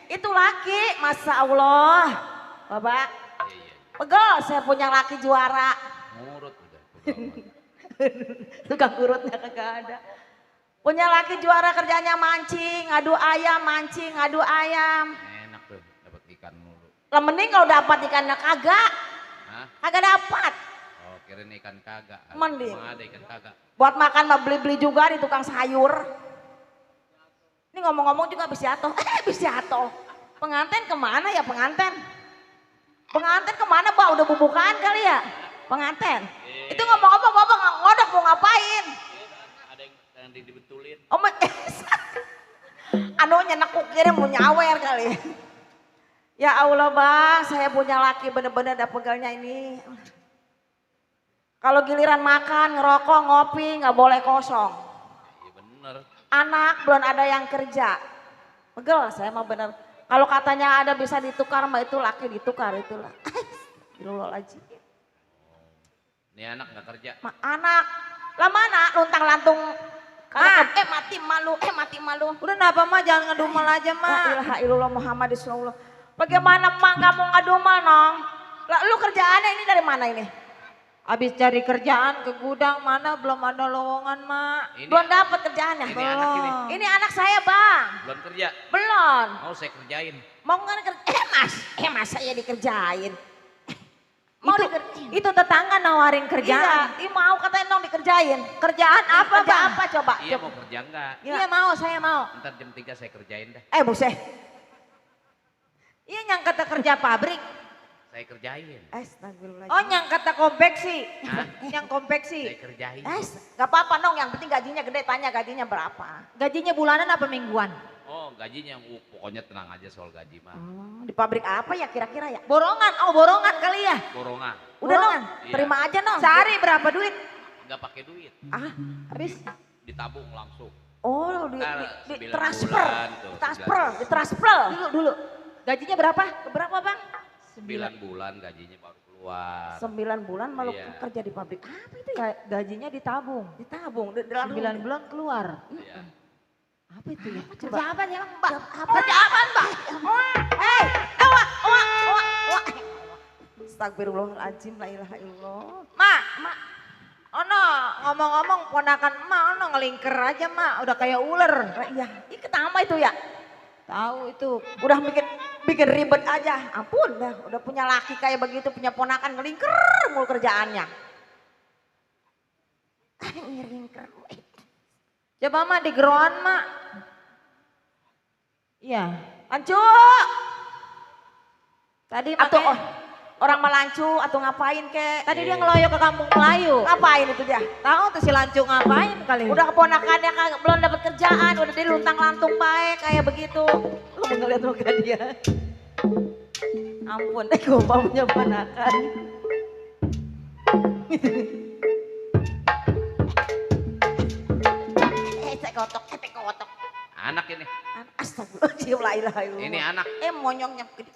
[SPEAKER 9] Itu laki, Masya Allah. Bapak,
[SPEAKER 6] Iya, iya.
[SPEAKER 9] pegel saya punya laki juara.
[SPEAKER 6] Ngurut udah. pegawai.
[SPEAKER 9] Tukang urutnya kagak ada. Punya laki juara kerjanya mancing, ngadu ayam, mancing, ngadu ayam.
[SPEAKER 6] Enak tuh, dapat ikan mulu.
[SPEAKER 9] Lah mending kalau dapat ikannya kagak.
[SPEAKER 6] Hah?
[SPEAKER 9] Kagak dapat.
[SPEAKER 6] Oh, kirain ikan kagak.
[SPEAKER 9] Mending.
[SPEAKER 6] Emang ada ikan kagak.
[SPEAKER 9] Buat makan mah beli-beli juga di tukang sayur. Ini ngomong-ngomong juga habis jatuh. Habis jatuh. Pengantin kemana ya pengantin? Pengantin kemana, Pak? Udah bubukan kali ya? Pengantin. Itu ngomong-ngomong Bapak ngodok mau ngapain?
[SPEAKER 6] Ada yang dibetulin.
[SPEAKER 9] Oh, anunya nekuk kira mau nyawer kali. Ya Allah Bang, saya punya laki bener-bener ada pegelnya ini. Kalau giliran makan, ngerokok, ngopi nggak boleh kosong.
[SPEAKER 6] Iya bener.
[SPEAKER 9] Anak belum ada yang kerja. Pegel saya mah bener. Kalau katanya ada bisa ditukar mah itu laki ditukar itulah. Astagfirullahaladzim.
[SPEAKER 6] Ini anak nggak kerja.
[SPEAKER 9] Anak, lah mana luntang lantung. Mati malu.
[SPEAKER 7] Udah kenapa mah jangan ngedumel aja
[SPEAKER 9] La
[SPEAKER 7] mah.
[SPEAKER 9] ilaha illallah Muhammad Rasulullah. Bagaimana mak kamu ngadumel nong? Lah lu kerjaannya ini dari mana ini?
[SPEAKER 7] Habis cari kerjaan ke gudang mana belum ada lowongan mak.
[SPEAKER 9] Belum dapat kerjaannya.
[SPEAKER 6] Ini anak ini.
[SPEAKER 9] Ini anak saya Bang.
[SPEAKER 6] Belum kerja.
[SPEAKER 9] Belum.
[SPEAKER 6] Mau saya kerjain.
[SPEAKER 9] Mau nggak kerja? Mas saya dikerjain.
[SPEAKER 7] Itu tetangga nawarin kerjaan.
[SPEAKER 9] Iya, mau katanya nong dikerjain.
[SPEAKER 7] Kerjaan apa
[SPEAKER 9] Kerja
[SPEAKER 7] Bang?
[SPEAKER 9] apa coba?
[SPEAKER 6] Iya mau kerja enggak?
[SPEAKER 7] Iya mau, saya mau.
[SPEAKER 6] Ntar jam 3 saya kerjain dah.
[SPEAKER 9] Buset.
[SPEAKER 7] Iya yang kata kerja pabrik.
[SPEAKER 6] Saya kerjain.
[SPEAKER 9] Astagfirullahaladzim.
[SPEAKER 7] Oh yang kata konveksi.
[SPEAKER 6] Hah?
[SPEAKER 7] Yang konveksi.
[SPEAKER 6] Saya kerjain.
[SPEAKER 9] Gak apa-apa nong, yang penting gajinya gede, tanya gajinya berapa.
[SPEAKER 7] Gajinya bulanan apa mingguan?
[SPEAKER 6] Oh gajinya pokoknya tenang aja soal gaji mah.
[SPEAKER 9] Di pabrik apa ya kira-kira ya?
[SPEAKER 7] Borongan, oh borongan kali ya.
[SPEAKER 6] Borongan.
[SPEAKER 9] Udah nong,
[SPEAKER 7] Borongan.
[SPEAKER 6] Iya.
[SPEAKER 9] terima aja nong.
[SPEAKER 7] Sehari berapa duit?
[SPEAKER 6] Nggak pakai duit.
[SPEAKER 9] Habis?
[SPEAKER 6] Ditabung langsung.
[SPEAKER 9] Oh, di
[SPEAKER 6] Ntar 9
[SPEAKER 9] transfer.
[SPEAKER 6] bulan tuh,
[SPEAKER 9] Di transfer.
[SPEAKER 7] Dulu. Gajinya berapa?
[SPEAKER 9] Berapa Bang?
[SPEAKER 6] 9 bulan gajinya baru keluar.
[SPEAKER 9] 9 bulan malu
[SPEAKER 6] Iya.
[SPEAKER 9] kerja di pabrik. Apa itu ya?
[SPEAKER 7] Gajinya ditabung.
[SPEAKER 9] Ditabung.
[SPEAKER 7] 9 bulan keluar.
[SPEAKER 6] Iya.
[SPEAKER 9] Apa itu ya?
[SPEAKER 7] Kerja apa ya Mbak?
[SPEAKER 9] Kerja apaan Mbak? Hei, wah. Astagfirullahaladzim, la ilaha illallah.
[SPEAKER 7] Mak. Ono ngomong-ngomong ponakan emak ono ngelingker aja mak. Udah kayak ular.
[SPEAKER 9] Iya, ini ketama itu ya.
[SPEAKER 7] Tahu itu.
[SPEAKER 9] Udah bikin ribet aja. Ampun dah, udah punya laki kayak begitu, punya ponakan ngelingker mulu kerjaannya. Ngelingker.
[SPEAKER 7] Coba mak di geroan mak. Iya.
[SPEAKER 9] Lancu.
[SPEAKER 7] Tadi
[SPEAKER 9] Atau
[SPEAKER 7] makanya,
[SPEAKER 9] orang melancu atau ngapain kek?
[SPEAKER 7] tadi dia ngeloyo ke kampung Melayu.
[SPEAKER 9] Ngapain itu dia?
[SPEAKER 7] Tahu tuh si Lancu ngapain kali?
[SPEAKER 9] Udah keponakannya kagak belum dapat kerjaan, udah dia luntang lantung baik kayak begitu. Lu ngeliat muka dia. Ampun, gue mau punya ponakan. Kotok.
[SPEAKER 6] Anak ini.
[SPEAKER 9] Astagfirullahaladzim, la ilaha illallah.
[SPEAKER 6] Ini anak.
[SPEAKER 9] Monyongnya kedik.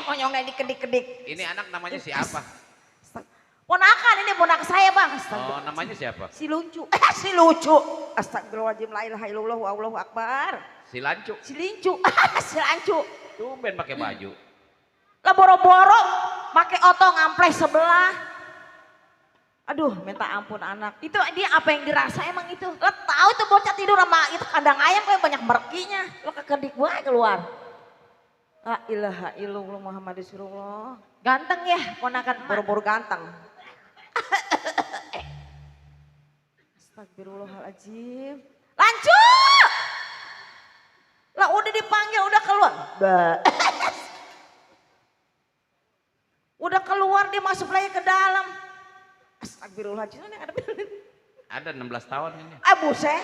[SPEAKER 9] Monyongnya dikedik-kedik.
[SPEAKER 6] Ini anak namanya siapa?
[SPEAKER 9] Ponakan ini ponak saya Bang.
[SPEAKER 6] Oh namanya siapa?
[SPEAKER 9] Si lucu. Si lucu. Astagfirullahaladzim, la ilaha illallah, Allahu akbar.
[SPEAKER 6] Si Lancu.
[SPEAKER 9] Si lincu. Si lancu.
[SPEAKER 6] Tumben pakai baju.
[SPEAKER 9] Lah boro-boro pakai otong ampleh sebelah. Aduh, minta ampun anak.
[SPEAKER 7] Itu dia apa yang dirasa emang itu?
[SPEAKER 9] Lo tahu itu bocah tidur sama itu kandang ayam kayak banyak merkinya. Lo kekedik gue keluar. La ilaha illallah Muhammad Rasulullah.
[SPEAKER 7] Ganteng ya ponakan emak.
[SPEAKER 9] Boro-boro ganteng. Astagfirullahaladzim. Lancu! Lah udah dipanggil, udah keluar. Udah keluar dia masuk lagi ke dalam. Astagfirullahaladzim. Ini ada
[SPEAKER 6] Ada 16 tahun ini.
[SPEAKER 9] buset.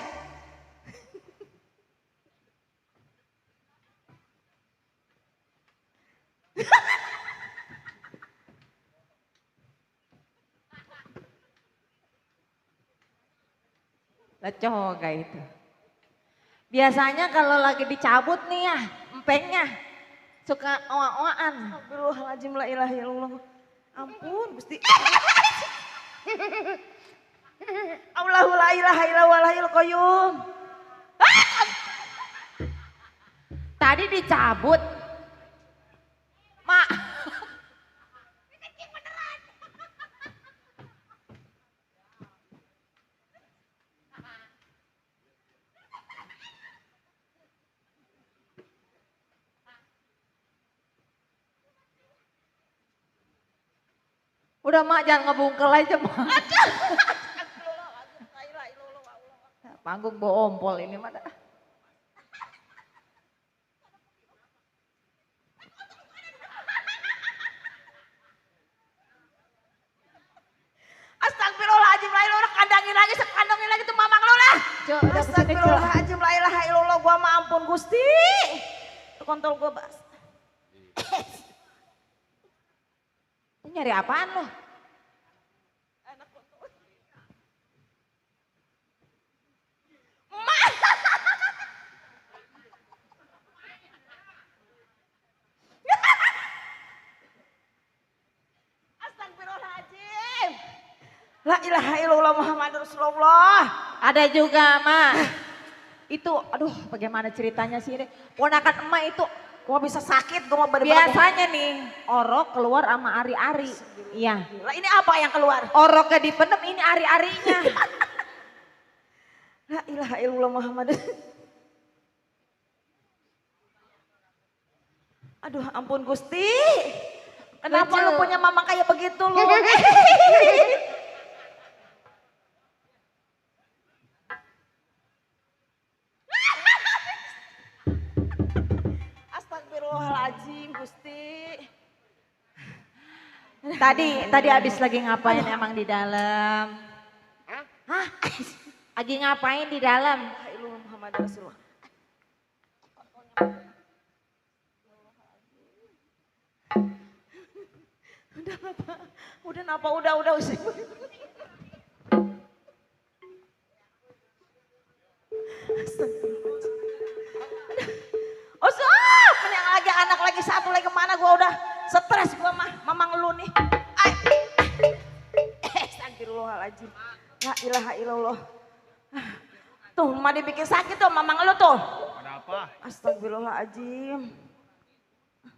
[SPEAKER 9] Lecoga itu. Biasanya kalau lagi dicabut nih ya, empengnya suka oa-oaan. Astagfirullahaladzim, la ilaha illallah. Ampun, Gusti. Allahu la ilaha illallahul qayyum. Tadi dicabut. Mak. Udah mak jangan ngebungkel aja mak. Panggung bawa ompol ini mah. Astagfirullahaladzim, la ilaha illallah, kandangin lagi, sekandangin lagi tuh mamang lu lah. Astagfirullahaladzim, la ilaha illallah, gua mah ampun Gusti. Tuh kontol gua bas. Ini nyari apaan lo? Astagfirullahaladzim. La ilaha illallah Muhammadur Rasulullah. Ada juga mah. Itu aduh bagaimana ceritanya sih ini. Ponakan emak itu gua bisa sakit, gua bener-bener. Biasanya nih orok keluar sama ari-ari. Iya. Lah ini apa yang keluar? Oroknya dipendem, ini ari-arinya. La ilaha illallah Muhammadur. Aduh ampun Gusti. Kenapa lu punya mama kayak begitu lu? Astagfirullahaladzim Gusti. Tadi abis lagi ngapain emang di dalam? Hah? Lagi ngapain di dalam? Muhammad Rasulullah. Udah napa? Udah usir. Oh sob, yang lagi anak lagi satu lagi kemana gua udah stres gua mah, mamang lu nih. Astagfirullahaladzim, la ilaha illallah. Tuh mah dibikin sakit tuh mamang lu tuh.
[SPEAKER 10] Ada apa?
[SPEAKER 9] Astagfirullahaladzim.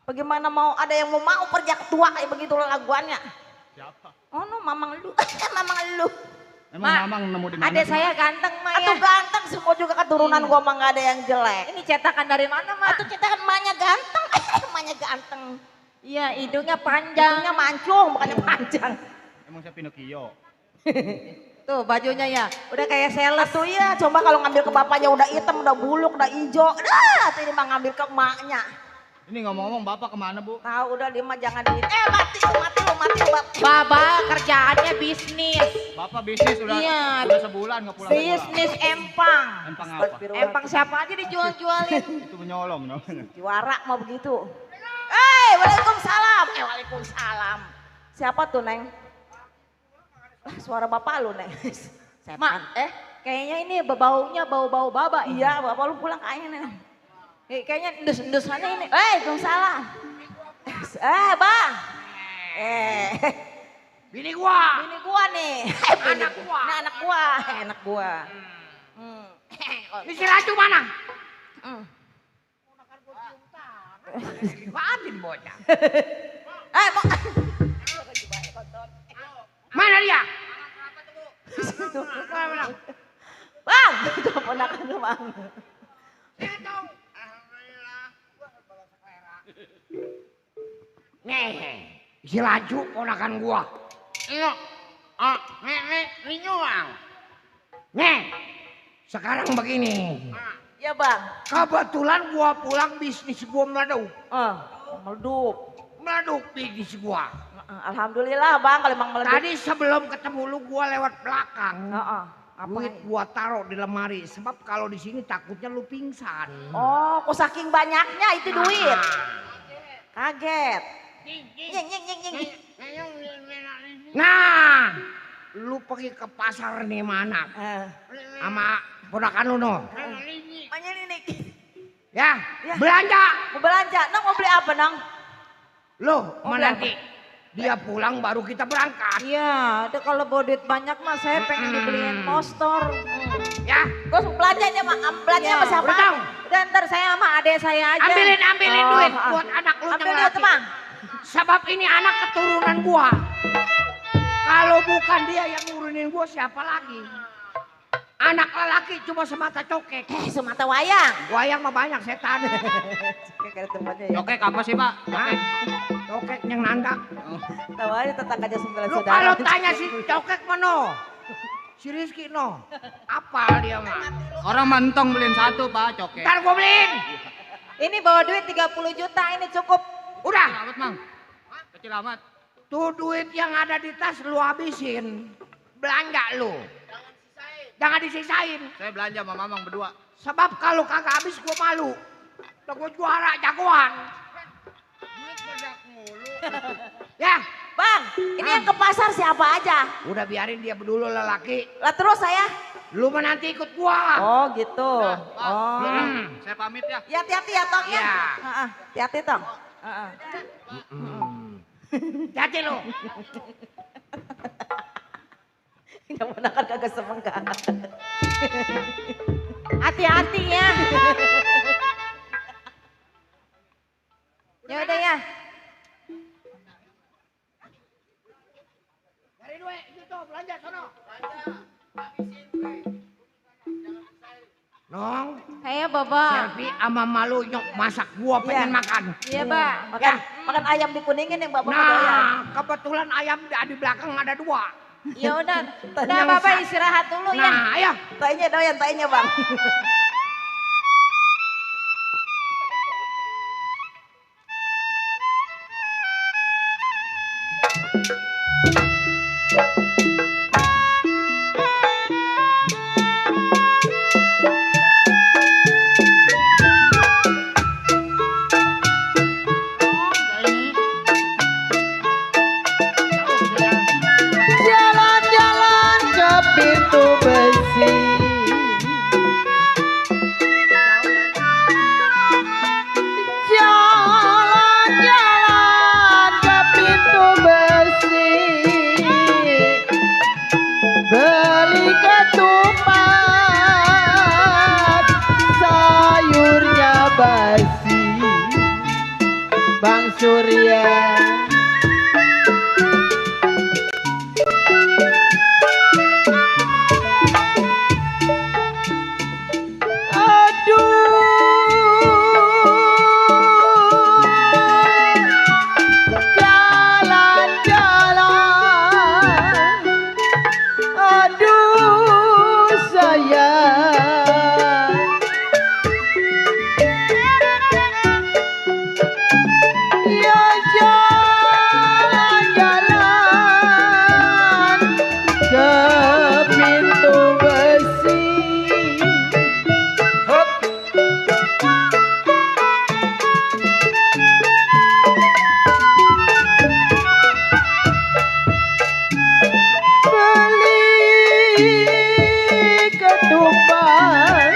[SPEAKER 9] Bagaimana mau ada yang mau kerja ketua kayak begitu laguannya?
[SPEAKER 10] Siapa?
[SPEAKER 9] Oh no, mamang lu, mamang lu.
[SPEAKER 10] Emang mamang nemu di mana?
[SPEAKER 9] Adek saya ganteng mah ya. Atuh ganteng semua juga keturunan gua mah gak ada yang jelek. Ini cetakan dari mana mah? Atuh cetakan emaknya ganteng, emaknya ganteng. Iya hidungnya panjang. Hidungnya mancung bukannya panjang.
[SPEAKER 10] Emang saya Pinocchio.
[SPEAKER 9] Tuh bajunya ya, udah kayak sales. Tuh ya, coba kalau ngambil ke bapaknya udah hitam, udah buluk, udah hijau. Tuh ini mah ngambil ke emaknya.
[SPEAKER 10] Ini ngomong-ngomong bapak kemana bu?
[SPEAKER 9] Tahu udah dia mah jangan di. Mati lu bapak.
[SPEAKER 4] Baba kerjaannya bisnis.
[SPEAKER 10] Bapak bisnis udah,
[SPEAKER 4] Iya.
[SPEAKER 10] udah sebulan nggak pulang.
[SPEAKER 9] Bisnis empang.
[SPEAKER 10] Empang apa?
[SPEAKER 9] Empang siapa aja dijual-jualin.
[SPEAKER 10] Itu menyolong namanya.
[SPEAKER 9] Juara mau begitu. Waalaikumsalam. Waalaikumsalam. Siapa tuh Neng? Suara bapak lu Neng. Mak, kayaknya ini baunya bau-bau baba. Iya, bapak lu pulang kayaknya Neng. Kayaknya endus-endus mana ini? Waalaikumsalam. Bang.
[SPEAKER 2] Bini gua.
[SPEAKER 9] Bini gua nih.
[SPEAKER 2] Anak gua.
[SPEAKER 9] Ini anak gua. Anak gua.
[SPEAKER 2] Ini si Raju mana? Maafin bocah. Mana dia?
[SPEAKER 9] Bang, itu ponakan lu bang.
[SPEAKER 2] Nih, si Raju ponakan gua. Nih nyuang. Nih, sekarang begini.
[SPEAKER 9] Ya bang.
[SPEAKER 2] Kebetulan gua pulang bisnis gua meleduk.
[SPEAKER 9] Meleduk
[SPEAKER 2] bisnis gua.
[SPEAKER 9] Alhamdulillah bang kalau emang meleduk.
[SPEAKER 2] Tadi sebelum ketemu lu gua lewat belakang. Duit
[SPEAKER 9] Ngapain?
[SPEAKER 2] gua taruh di lemari sebab kalau di sini takutnya lu pingsan.
[SPEAKER 9] Oh, kok saking banyaknya itu duit. Kaget. Nying.
[SPEAKER 2] Nah, lu pergi ke pasar nih mana?
[SPEAKER 9] Eh.
[SPEAKER 2] Sama ponakan lu no.
[SPEAKER 9] Makanya ini.
[SPEAKER 2] Ya,
[SPEAKER 9] Ya.
[SPEAKER 2] belanja.
[SPEAKER 9] Mau belanja, Nong mau beli apa, Nong?
[SPEAKER 2] Loh,
[SPEAKER 9] Mau beli
[SPEAKER 2] nanti dia pulang baru kita berangkat.
[SPEAKER 9] Iya, ada kalau bawa duit banyak mah saya pengen dibeliin motor.
[SPEAKER 2] Ya,
[SPEAKER 9] Gue belanjanya mah, belanjanya sama siapa?
[SPEAKER 2] udah tahu.
[SPEAKER 9] Udah ntar saya sama adek saya aja.
[SPEAKER 2] Ambilin
[SPEAKER 9] Oh,
[SPEAKER 2] duit buat anak lu
[SPEAKER 9] Ambil
[SPEAKER 2] yang
[SPEAKER 9] duit,
[SPEAKER 2] laki.
[SPEAKER 9] Bang.
[SPEAKER 2] Sebab ini anak keturunan gua. Kalau bukan dia yang ngurunin gua siapa lagi? Anak lelaki cuma semata cokek.
[SPEAKER 9] Semata wayang.
[SPEAKER 2] Wayang mah banyak setan.
[SPEAKER 9] Kayak tempatnya ya.
[SPEAKER 10] Cokek apa sih, Pak?
[SPEAKER 2] Hah? Cokek yang nandak.
[SPEAKER 9] Tahu aja tetangganya 9
[SPEAKER 2] Lu
[SPEAKER 9] saudara.
[SPEAKER 2] kalau tanya si cokek mana? Si Rizky no. Apal dia mah.
[SPEAKER 10] Orang mentong beliin satu, Pak, cokek.
[SPEAKER 2] Ntar gua beliin.
[SPEAKER 9] Ini bawa duit 30 juta, ini cukup.
[SPEAKER 2] Udah.
[SPEAKER 10] Kecil amat, Mang. Kecil amat.
[SPEAKER 2] Tuh duit yang ada di tas lu habisin. Belanja lu. Jangan disisain.
[SPEAKER 10] Saya belanja sama Mamang berdua.
[SPEAKER 2] Sebab kalau kagak habis gua malu. Udah gua juara jagoan. Ya,
[SPEAKER 9] Bang, ini yang ke pasar siapa aja?
[SPEAKER 2] udah biarin dia dulu lelaki.
[SPEAKER 9] Lah terus saya?
[SPEAKER 2] Lu mah nanti ikut gua.
[SPEAKER 9] Oh gitu.
[SPEAKER 10] Pak,
[SPEAKER 9] Oh.
[SPEAKER 10] saya pamit ya.
[SPEAKER 9] Ya hati-hati ya Tong ya.
[SPEAKER 2] Iya.
[SPEAKER 9] Heeh, hati-hati Tong. Heeh.
[SPEAKER 2] Hati lu.
[SPEAKER 9] Yang mana kan kagak semenggak. Hati-hati ya. Ya udah ya.
[SPEAKER 2] Cari duit gitu belanja sono. Nong,
[SPEAKER 8] Saya Bapak.
[SPEAKER 2] selfie sama malu nyok masak gua pengen
[SPEAKER 9] Iya.
[SPEAKER 2] makan.
[SPEAKER 8] Iya Pak.
[SPEAKER 9] Makan ayam dikuningin yang Bapak doyan.
[SPEAKER 2] Nah, kebetulan ayam di belakang ada 2.
[SPEAKER 8] Ya udah. Udah
[SPEAKER 2] Yang
[SPEAKER 8] Bapak
[SPEAKER 2] sa-
[SPEAKER 8] istirahat dulu ya.
[SPEAKER 2] Nah, ayo.
[SPEAKER 9] Tainya doyan, tainya Bang.
[SPEAKER 7] Jalan-jalan ke pintu besi. Jalan-jalan ke pintu besi. Beli ketupat, sayurnya basi. Bang Surya. Aduh, jalan-jalan, aduh sayang, ya jalan-jalan ke pintu besi. Hop. Beli ketupat,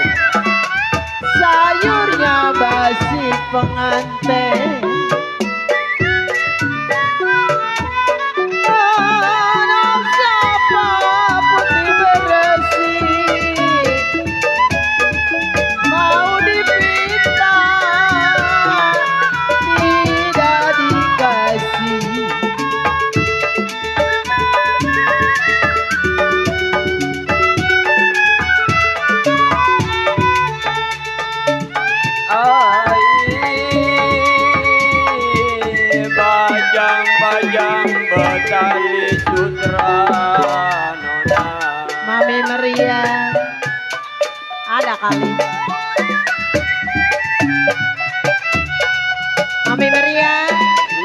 [SPEAKER 7] sayurnya basi pengantin. Anak siapa putih bersih, mau dipita tidak dikasih.
[SPEAKER 11] Bajang-bajang betali sutra nona.
[SPEAKER 7] Mami Maria ada kali. Mami Maria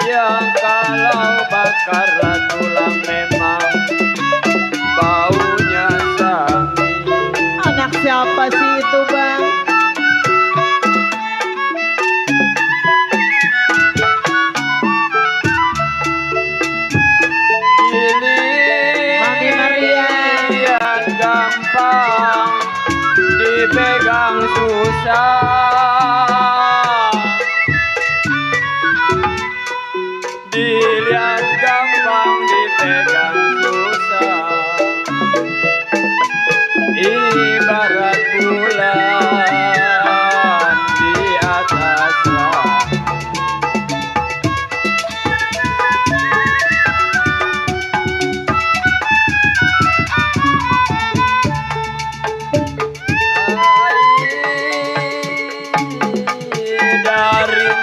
[SPEAKER 11] Yang kalau bakaran tulang memang baunya sangi.
[SPEAKER 7] anak siapa sih itu bang?
[SPEAKER 11] Ini
[SPEAKER 7] Mami Maria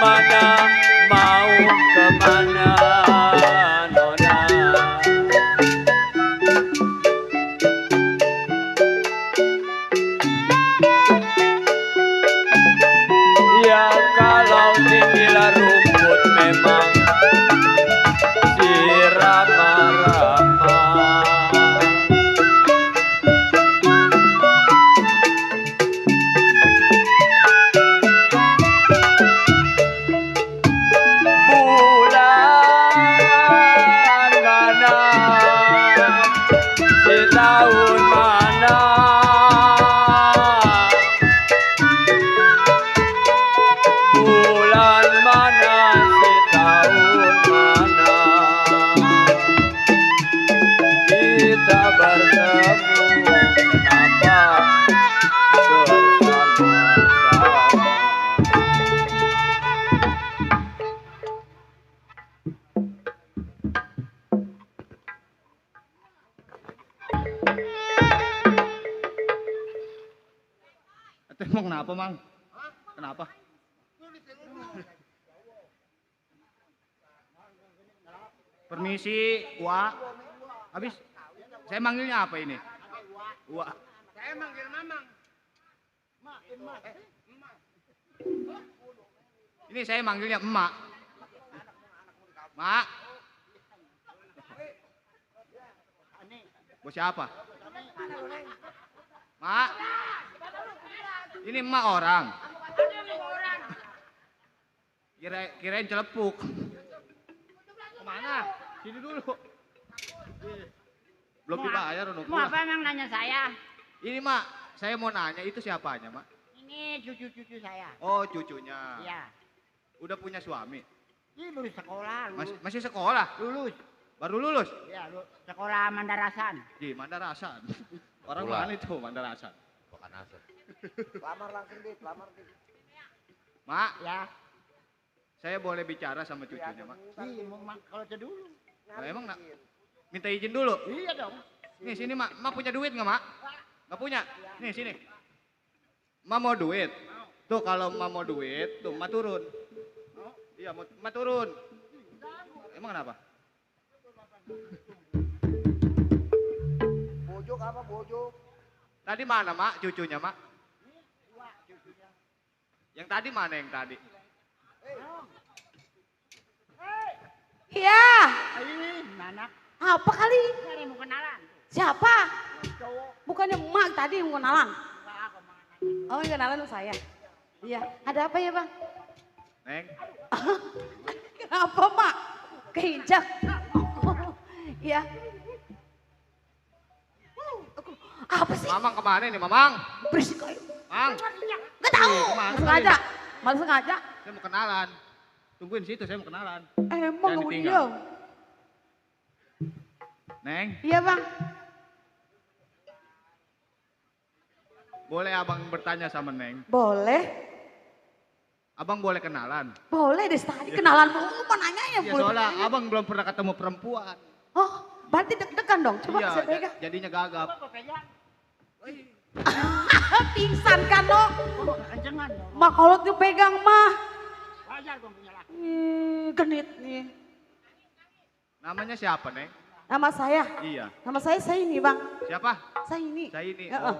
[SPEAKER 11] mana mau kemana Nona. Ya kalau tinggilah rumput memang si Rama-Rama. Bulan mana, si tahun mana, bulan mana, si tahun mana, kita bertemu kenapa bersama-sama.
[SPEAKER 10] Itu emang kenapa, Mang? Kenapa? Permisi, Wak. Habis, saya manggilnya apa ini? Wak.
[SPEAKER 2] Saya manggil Mamang.
[SPEAKER 10] Ini saya manggilnya Emak. Mak. Bos siapa? Mak. Ini emak orang. Kirain celepuk. Kemana? Sini dulu. Belum dibayar udah
[SPEAKER 4] Mau apa emang nanya saya?
[SPEAKER 10] Ini mak, saya mau nanya itu siapanya mak?
[SPEAKER 4] Ini cucu-cucu saya.
[SPEAKER 10] Oh cucunya.
[SPEAKER 4] Iya.
[SPEAKER 10] Udah punya suami?
[SPEAKER 4] Ini lulus sekolah. Lulus.
[SPEAKER 10] Masih sekolah?
[SPEAKER 4] Lulus.
[SPEAKER 10] Baru lulus?
[SPEAKER 4] Iya, sekolah Mandarasan.
[SPEAKER 10] Di Mandarasan. Orang
[SPEAKER 6] Pulang.
[SPEAKER 10] mana itu Mandarasan?
[SPEAKER 6] Bukan asal.
[SPEAKER 2] Lamar langsung dit, lamar dit.
[SPEAKER 10] Mak,
[SPEAKER 4] Ya.
[SPEAKER 10] saya boleh bicara sama cucunya mak?
[SPEAKER 4] Iya, kalau itu dulu.
[SPEAKER 10] Nah, emang nak minta izin dulu?
[SPEAKER 4] Iya dong.
[SPEAKER 10] Nih sini mak, mak punya duit nggak mak? Nggak punya? Nih sini. Mak mau duit? Tuh kalau mak mau duit, tuh mak turun. Iya, mak turun. Emang kenapa?
[SPEAKER 2] Bojok apa bojok?
[SPEAKER 10] Tadi mana mak cucunya mak? Yang tadi mana yang tadi?
[SPEAKER 9] Iya.
[SPEAKER 4] Ini anak.
[SPEAKER 9] Apa kali?
[SPEAKER 4] Ada yang mau kenalan.
[SPEAKER 9] Siapa? Bukannya emak tadi yang mau kenalan? Oh, yang kenalan saya. Iya. Ada apa ya bang?
[SPEAKER 10] Neng,
[SPEAKER 9] Kenapa mak? Keinjak. Iya. Apa sih?
[SPEAKER 10] Mamang kemana nih Mamang?
[SPEAKER 9] Berisik ayo.
[SPEAKER 10] Mang,
[SPEAKER 9] Gak tahu.
[SPEAKER 10] kemana
[SPEAKER 9] Nggak sengaja. Malah sengaja.
[SPEAKER 10] saya mau kenalan. Tungguin situ, saya mau kenalan.
[SPEAKER 9] Emang
[SPEAKER 10] Jangan
[SPEAKER 9] kamu
[SPEAKER 10] ditinggal.
[SPEAKER 9] diam.
[SPEAKER 10] Neng,
[SPEAKER 9] Iya bang.
[SPEAKER 10] boleh abang bertanya sama Neng?
[SPEAKER 9] Boleh.
[SPEAKER 10] Abang boleh kenalan?
[SPEAKER 9] Boleh deh tadi kenalan mulu. Mau nanya ya
[SPEAKER 10] Ya soalnya abang belum pernah ketemu perempuan.
[SPEAKER 9] Oh, berarti deg-degan dong. Coba
[SPEAKER 10] Iya,
[SPEAKER 9] saya pegang.
[SPEAKER 10] jadinya gagap.
[SPEAKER 9] Pingsan kan no?
[SPEAKER 4] Kencengan dong.
[SPEAKER 9] Mak kalau tuh pegang mah.
[SPEAKER 4] Wajar dong punya laki.
[SPEAKER 9] Genit nih.
[SPEAKER 10] Namanya siapa Neng?
[SPEAKER 9] Nama saya.
[SPEAKER 10] Iya.
[SPEAKER 9] Nama saya ini bang.
[SPEAKER 10] Siapa?
[SPEAKER 9] Saya ini.
[SPEAKER 10] Saya ini.
[SPEAKER 9] Ya,
[SPEAKER 10] Oh,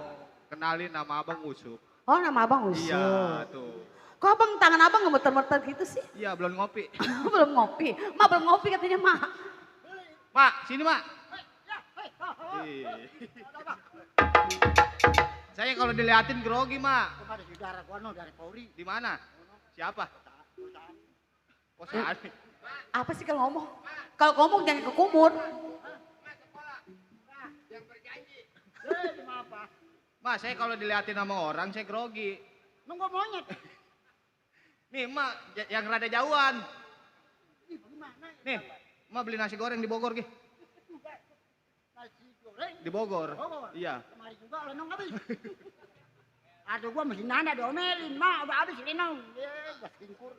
[SPEAKER 10] kenalin nama abang Usuk.
[SPEAKER 9] Oh nama abang Usul.
[SPEAKER 10] Iya, tuh.
[SPEAKER 9] Kok abang tangan abang ngemeter-meter gitu sih?
[SPEAKER 10] Iya, belum ngopi.
[SPEAKER 9] Belum ngopi. Mak belum ngopi katanya mak.
[SPEAKER 10] Mak, sini mak. Ih. Saya kalau diliatin grogi mak.
[SPEAKER 4] Kepada saudara gua no dari Polri.
[SPEAKER 10] Di mana? Siapa? Oh, saya.
[SPEAKER 9] Apa sih kalau ngomong? Kalau ngomong jangan ke kumur.
[SPEAKER 10] Mak, saya kalau diliatin sama orang saya grogi.
[SPEAKER 4] Nunggu monyet.
[SPEAKER 10] Nih, mak yang rada jauhan. Nih, mak beli nasi goreng di Bogor, Gi.
[SPEAKER 4] Nasi goreng.
[SPEAKER 10] Di Bogor.
[SPEAKER 4] Bogor?
[SPEAKER 10] Iya.
[SPEAKER 4] Kemarin juga lenong habis. Aduh gua mesti nanda diomelin, mak udah habis lenong. Gas tingkur.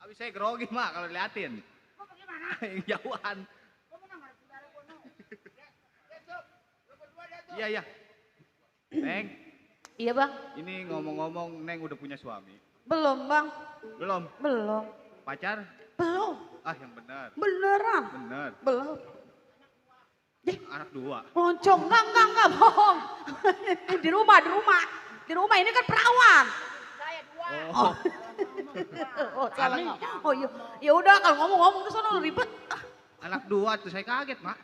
[SPEAKER 10] Habis saya grogi, mak kalau diliatin.
[SPEAKER 4] Kok bagaimana?
[SPEAKER 10] Yang jauhan.
[SPEAKER 4] Kok menang ada saudara gua no.
[SPEAKER 10] Iya, iya. Neng,
[SPEAKER 9] Iya bang.
[SPEAKER 10] ini ngomong-ngomong Neng udah punya suami.
[SPEAKER 9] Belum bang,
[SPEAKER 10] Belum.
[SPEAKER 9] belum.
[SPEAKER 10] Pacar?
[SPEAKER 9] Belum.
[SPEAKER 10] Ah, yang benar.
[SPEAKER 9] Beneran.
[SPEAKER 10] Benar.
[SPEAKER 9] Belum.
[SPEAKER 10] Anak 2.
[SPEAKER 9] Loncong, enggak, bohong. Di rumah. Di rumah ini kan perawan.
[SPEAKER 10] Oh.
[SPEAKER 9] Oh, salah. Oh iya. Ya udah kalau ngomong ke sana ribet.
[SPEAKER 10] Anak 2 tuh saya kaget, Mak.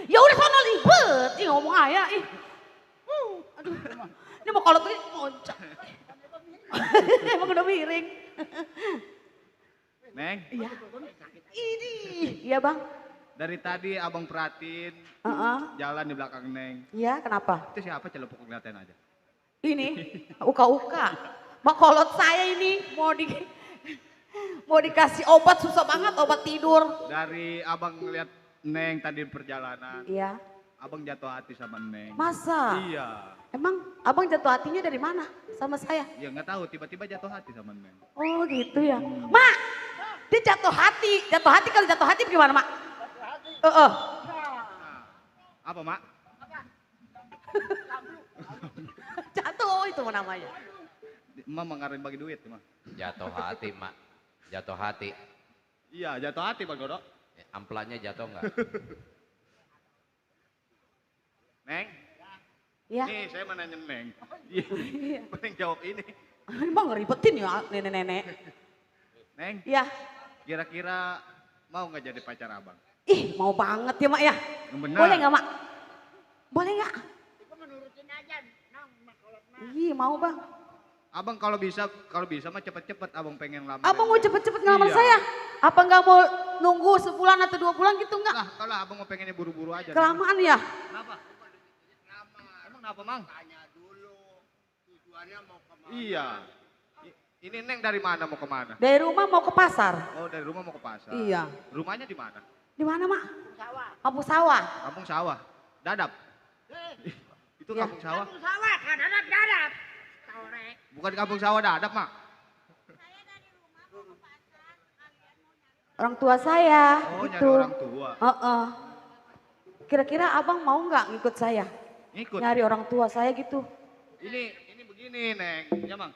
[SPEAKER 9] Ya udah sana ribet. Ih ngomong aja ih. Aduh. Ini mau kolot ini moncak. Emang udah miring.
[SPEAKER 10] Neng,
[SPEAKER 9] Iya. Ini. Iya bang.
[SPEAKER 10] dari tadi abang perhatiin jalan di belakang Neng.
[SPEAKER 9] Iya kenapa?
[SPEAKER 10] Itu siapa celupuk ngeliatin aja?
[SPEAKER 9] Ini uka-uka. Mak kolot saya ini mau dikasih obat susah banget, obat tidur.
[SPEAKER 10] Dari abang ngeliat Neng tadi di perjalanan,
[SPEAKER 9] Iya.
[SPEAKER 10] abang jatuh hati sama Neng.
[SPEAKER 9] Masa?
[SPEAKER 10] Iya.
[SPEAKER 9] Emang abang jatuh hatinya dari mana sama saya?
[SPEAKER 10] Ya nggak tahu, tiba-tiba jatuh hati sama Neng.
[SPEAKER 9] Oh gitu ya. Mak, dia jatuh hati. Kalau jatuh hati gimana mak?
[SPEAKER 10] Apa, Mak?
[SPEAKER 9] Jatuh itu namanya.
[SPEAKER 10] Emak mengaruhin bagi duit, Mak.
[SPEAKER 6] Jatuh hati, Mak. Jatuh hati.
[SPEAKER 10] Iya, jatuh hati, Bang Dodo.
[SPEAKER 6] Amplatnya jatuh enggak?
[SPEAKER 10] Neng,
[SPEAKER 9] Iya.
[SPEAKER 10] nih saya mau nanya Neng. Iya. Neng jawab ini.
[SPEAKER 9] Emang ngeribetin ya nenek-nenek.
[SPEAKER 10] Neng,
[SPEAKER 9] Iya.
[SPEAKER 10] kira-kira mau nggak jadi pacar abang?
[SPEAKER 9] Ih mau banget ya mak ya.
[SPEAKER 10] Yang benar.
[SPEAKER 9] Boleh nggak mak? Boleh nggak? Ih mau bang.
[SPEAKER 10] Abang kalau bisa mah cepet-cepet abang pengen lamar.
[SPEAKER 9] Abang mau cepet-cepet ngelamar
[SPEAKER 10] Iya.
[SPEAKER 9] saya? Apa nggak mau nunggu sebulan atau 2 bulan gitu nggak?
[SPEAKER 10] Lah, kalau abang mau pengennya buru-buru aja.
[SPEAKER 9] Kelamaan ya?
[SPEAKER 10] Kenapa? Emang kenapa, Mang? Tanya dulu tujuannya mau kemana. Iya. Ini Neng dari mana mau kemana?
[SPEAKER 9] Dari rumah mau ke pasar.
[SPEAKER 10] Oh, dari rumah mau ke pasar.
[SPEAKER 9] Iya.
[SPEAKER 10] Rumahnya di mana?
[SPEAKER 9] Di mana mak? Kampung sawah.
[SPEAKER 10] Kampung sawah. Dadap. Itu
[SPEAKER 9] Ya.
[SPEAKER 10] kampung sawah.
[SPEAKER 2] Sawah kan dadap.
[SPEAKER 10] Bukan kampung sawah Dadap, Mak.
[SPEAKER 9] Orang tua saya.
[SPEAKER 10] Oh, nyari
[SPEAKER 9] gitu.
[SPEAKER 10] orang tua.
[SPEAKER 9] Kira-kira abang mau nggak ngikut saya?
[SPEAKER 10] Ngikut.
[SPEAKER 9] Nyari orang tua saya gitu.
[SPEAKER 10] Ini begini, Neng. Ya, Mang.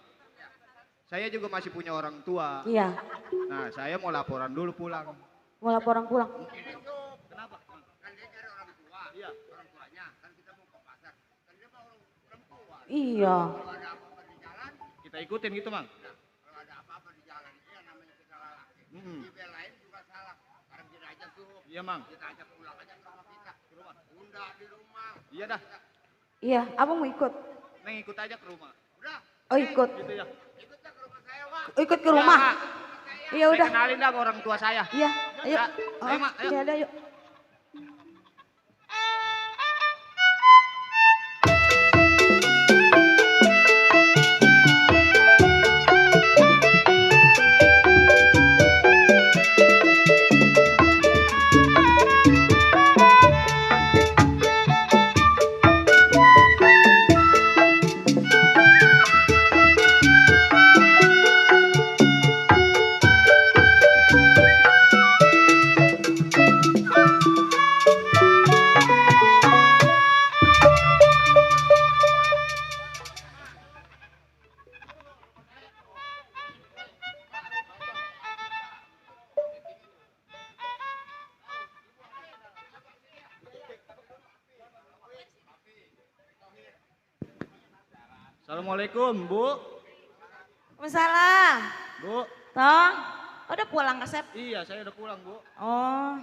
[SPEAKER 10] Saya juga masih punya orang tua.
[SPEAKER 9] Iya.
[SPEAKER 10] Nah, saya mau laporan dulu pulang.
[SPEAKER 9] Mau laporan pulang.
[SPEAKER 10] Kenapa? Iya.
[SPEAKER 9] Iya.
[SPEAKER 10] Kita ikutin gitu, Mang. Iya, Mang. Iya dah.
[SPEAKER 9] Iya, abang mau ikut.
[SPEAKER 10] Neng ikut aja ke rumah.
[SPEAKER 9] Oh ikut.
[SPEAKER 10] Gitu ya.
[SPEAKER 9] Ikut ke rumah.
[SPEAKER 10] Mak.
[SPEAKER 9] Iya
[SPEAKER 10] Saya
[SPEAKER 9] udah.
[SPEAKER 10] kenalin dah sama orang tua saya.
[SPEAKER 9] Iya, ayo.
[SPEAKER 10] Ya, ayo, Mak, ayo.
[SPEAKER 9] Iya, ada yuk.
[SPEAKER 10] Assalamualaikum, Bu.
[SPEAKER 9] Waalaikumsalam.
[SPEAKER 10] Bu.
[SPEAKER 9] Tong, udah pulang ke Sep?
[SPEAKER 10] Iya, saya udah pulang, Bu.
[SPEAKER 9] Oh,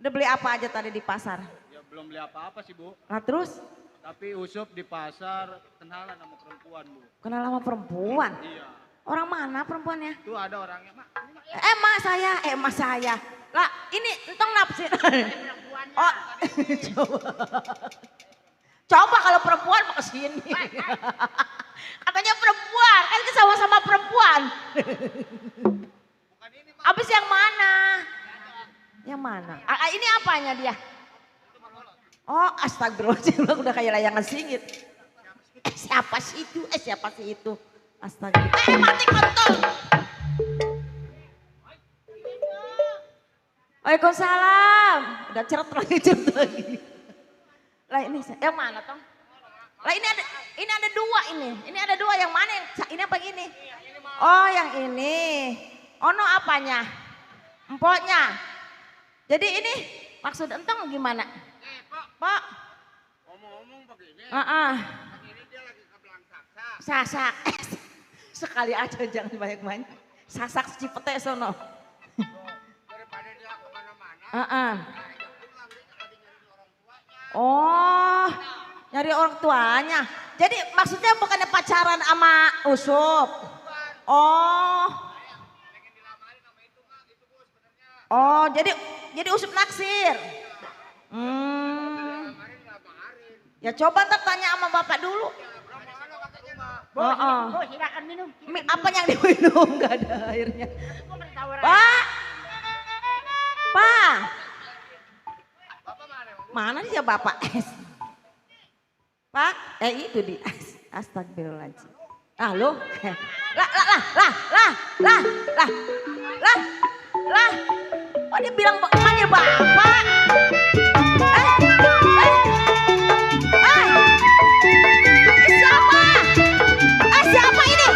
[SPEAKER 9] udah beli apa aja tadi di pasar?
[SPEAKER 10] Ya belum beli apa-apa sih, Bu.
[SPEAKER 9] Nah terus,
[SPEAKER 10] Tapi Usup di pasar kenalan sama perempuan, Bu.
[SPEAKER 9] kenal sama perempuan?
[SPEAKER 10] Iya.
[SPEAKER 9] Orang mana perempuannya?
[SPEAKER 10] Itu ada orangnya, Mak.
[SPEAKER 9] Emak saya. Lah, ini entong napsir. Oh, coba kalau perempuan mau kesini. Katanya perempuan, kan kita sama-sama perempuan. Abis yang mana? Yang mana? Ini apanya dia? Oh, astagfirullahaladzim, udah kayak layangan singit. Siapa sih itu? Astagfirullah. Mati kontol. Waalaikumsalam. Udah ceret lagi. Lah ini yang mana, Tong? Lah ini ada Ini ada dua ini. Ini ada dua, yang mana? Ini apa ini? Oh yang ini. Ono apanya? Empoknya. Jadi ini maksud entong gimana? Pak.
[SPEAKER 2] Ngomong-ngomong begini.
[SPEAKER 9] Ini
[SPEAKER 2] dia lagi ke belang saksa.
[SPEAKER 9] Sasak. Sekali aja jangan banyak-banyak. Sasak Cipete sono.
[SPEAKER 2] Daripada dia kemana-mana.
[SPEAKER 9] Oh, nyari orang tuanya. Jadi maksudnya bukannya pacaran sama Usup? Oh. Oh, jadi Usup naksir. Ya coba ntar tanya sama bapak dulu.
[SPEAKER 4] Bu, silakan minum.
[SPEAKER 9] Apa yang diminum? Gak ada airnya. Pak. Pak. Mana dia bapak? Pak, itu di astagfirullahaladzim. Ah lo, lah. Oh dia bilang emaknya bapak. Siapa? Siapa ini?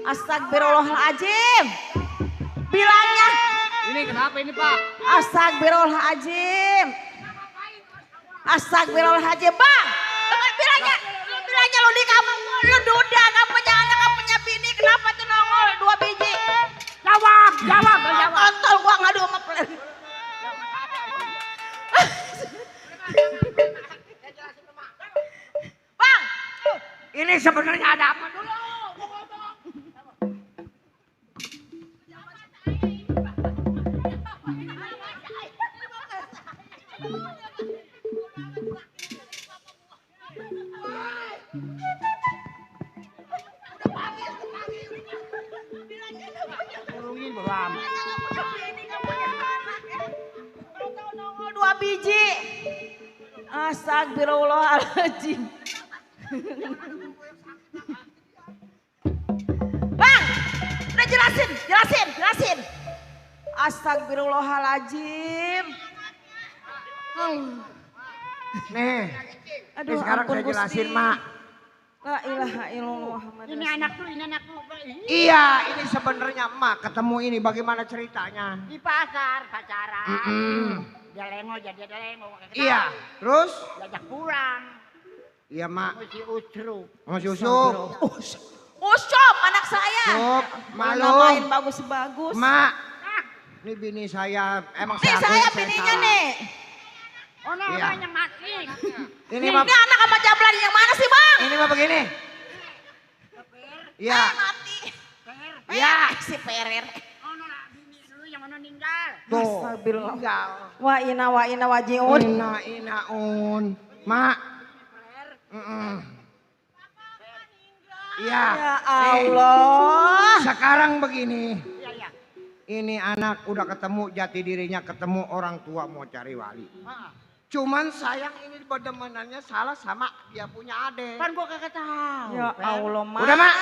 [SPEAKER 9] Astagfirullahaladzim. Bilangnya.
[SPEAKER 2] Ini kenapa ini Pak?
[SPEAKER 9] Astagfirullahaladzim. Astagfirullahaladzim Bang. Bilangnya lu di kamar lu duda, gak punya anak, gak punya bini. Kenapa tuh nongol 2 biji? Jawab. Kontol gua ngadu sama pelan. Bang.
[SPEAKER 2] Ini sebenarnya ada apa dulu?
[SPEAKER 9] Dua biji. Astagfirullahaladzim. Bang, udah jelasin. Astagfirullahaladzim.
[SPEAKER 2] Nih,
[SPEAKER 9] Aduh,
[SPEAKER 2] sekarang saya jelasin Mak.
[SPEAKER 9] La ilaha illallah Muhammad.
[SPEAKER 4] Ini anak lu.
[SPEAKER 2] Iya, ini sebenarnya Emak ketemu ini bagaimana ceritanya?
[SPEAKER 4] Di pasar pacaran. Dia lengol jadi ada lengol.
[SPEAKER 2] Iya, terus?
[SPEAKER 4] Diajak pulang.
[SPEAKER 2] Iya Mak.
[SPEAKER 4] Mesti Usrup.
[SPEAKER 2] Masih Usup.
[SPEAKER 9] Usup anak saya.
[SPEAKER 2] Usup, malu.
[SPEAKER 9] Namain bagus-bagus.
[SPEAKER 2] Mak, ini bini saya emang
[SPEAKER 9] Nih saya bininya nih.
[SPEAKER 4] Oh no,
[SPEAKER 2] Iya.
[SPEAKER 4] yang mati.
[SPEAKER 2] Ini
[SPEAKER 9] Ini
[SPEAKER 2] mah
[SPEAKER 9] anak sama jablan yang mana sih bang?
[SPEAKER 2] ini mah begini. Iya.
[SPEAKER 9] Mati.
[SPEAKER 2] Iya.
[SPEAKER 9] Si Perer.
[SPEAKER 4] Oh no, bini dulu yang mana meninggal.
[SPEAKER 2] Tuh.
[SPEAKER 9] Astagfirullah.
[SPEAKER 2] Tinggal.
[SPEAKER 9] Wa ina wajiun.
[SPEAKER 2] Inaun. Mak. Iya.
[SPEAKER 9] Ya Allah.
[SPEAKER 2] Sekarang begini.
[SPEAKER 4] Iya.
[SPEAKER 2] Ini anak udah ketemu jati dirinya, ketemu orang tua mau cari wali. Cuman sayang ini perdemanannya salah sama dia punya adik.
[SPEAKER 4] Kan gua kagak tahu.
[SPEAKER 9] Ya Allah mak.
[SPEAKER 2] Udah Mak.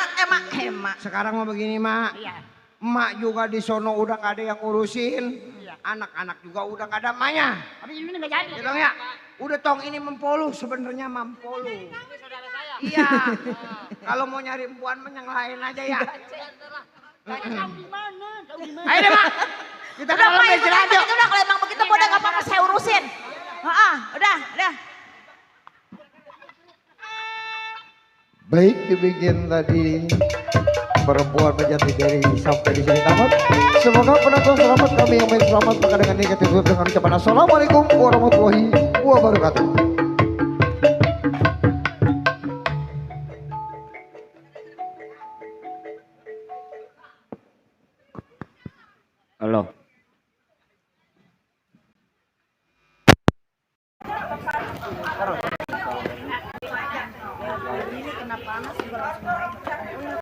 [SPEAKER 9] Mak.
[SPEAKER 2] Sekarang mau begini Mak.
[SPEAKER 4] Iya.
[SPEAKER 2] Emak juga di sono udah gak ada yang ngurusin.
[SPEAKER 4] Iya.
[SPEAKER 2] Anak-anak juga udah gak ada emaknya.
[SPEAKER 4] Tapi ini enggak jadi.
[SPEAKER 2] Ya dong ya. Udah tong ini mempolu sebenarnya mampolu.
[SPEAKER 4] Saudara saya.
[SPEAKER 2] Iya. Kalau mau nyari empuan mah yang lain aja ya.
[SPEAKER 4] Tahu di mana?
[SPEAKER 2] Ayo deh Mak. Kita ke dalam meja radio.
[SPEAKER 9] Udah kalau emang begitu udah gak apa-apa saya urusin. Udah.
[SPEAKER 12] Baik, demikian tadi perempuan menjadi diri sampai di sini tamat. Semoga penonton selamat, kami yang baik selamat. Maka dengan ini kita tutup dengan ucapan assalamualaikum warahmatullahi wabarakatuh.
[SPEAKER 6] Halo.
[SPEAKER 9] Ini kena panas juga langsung naik.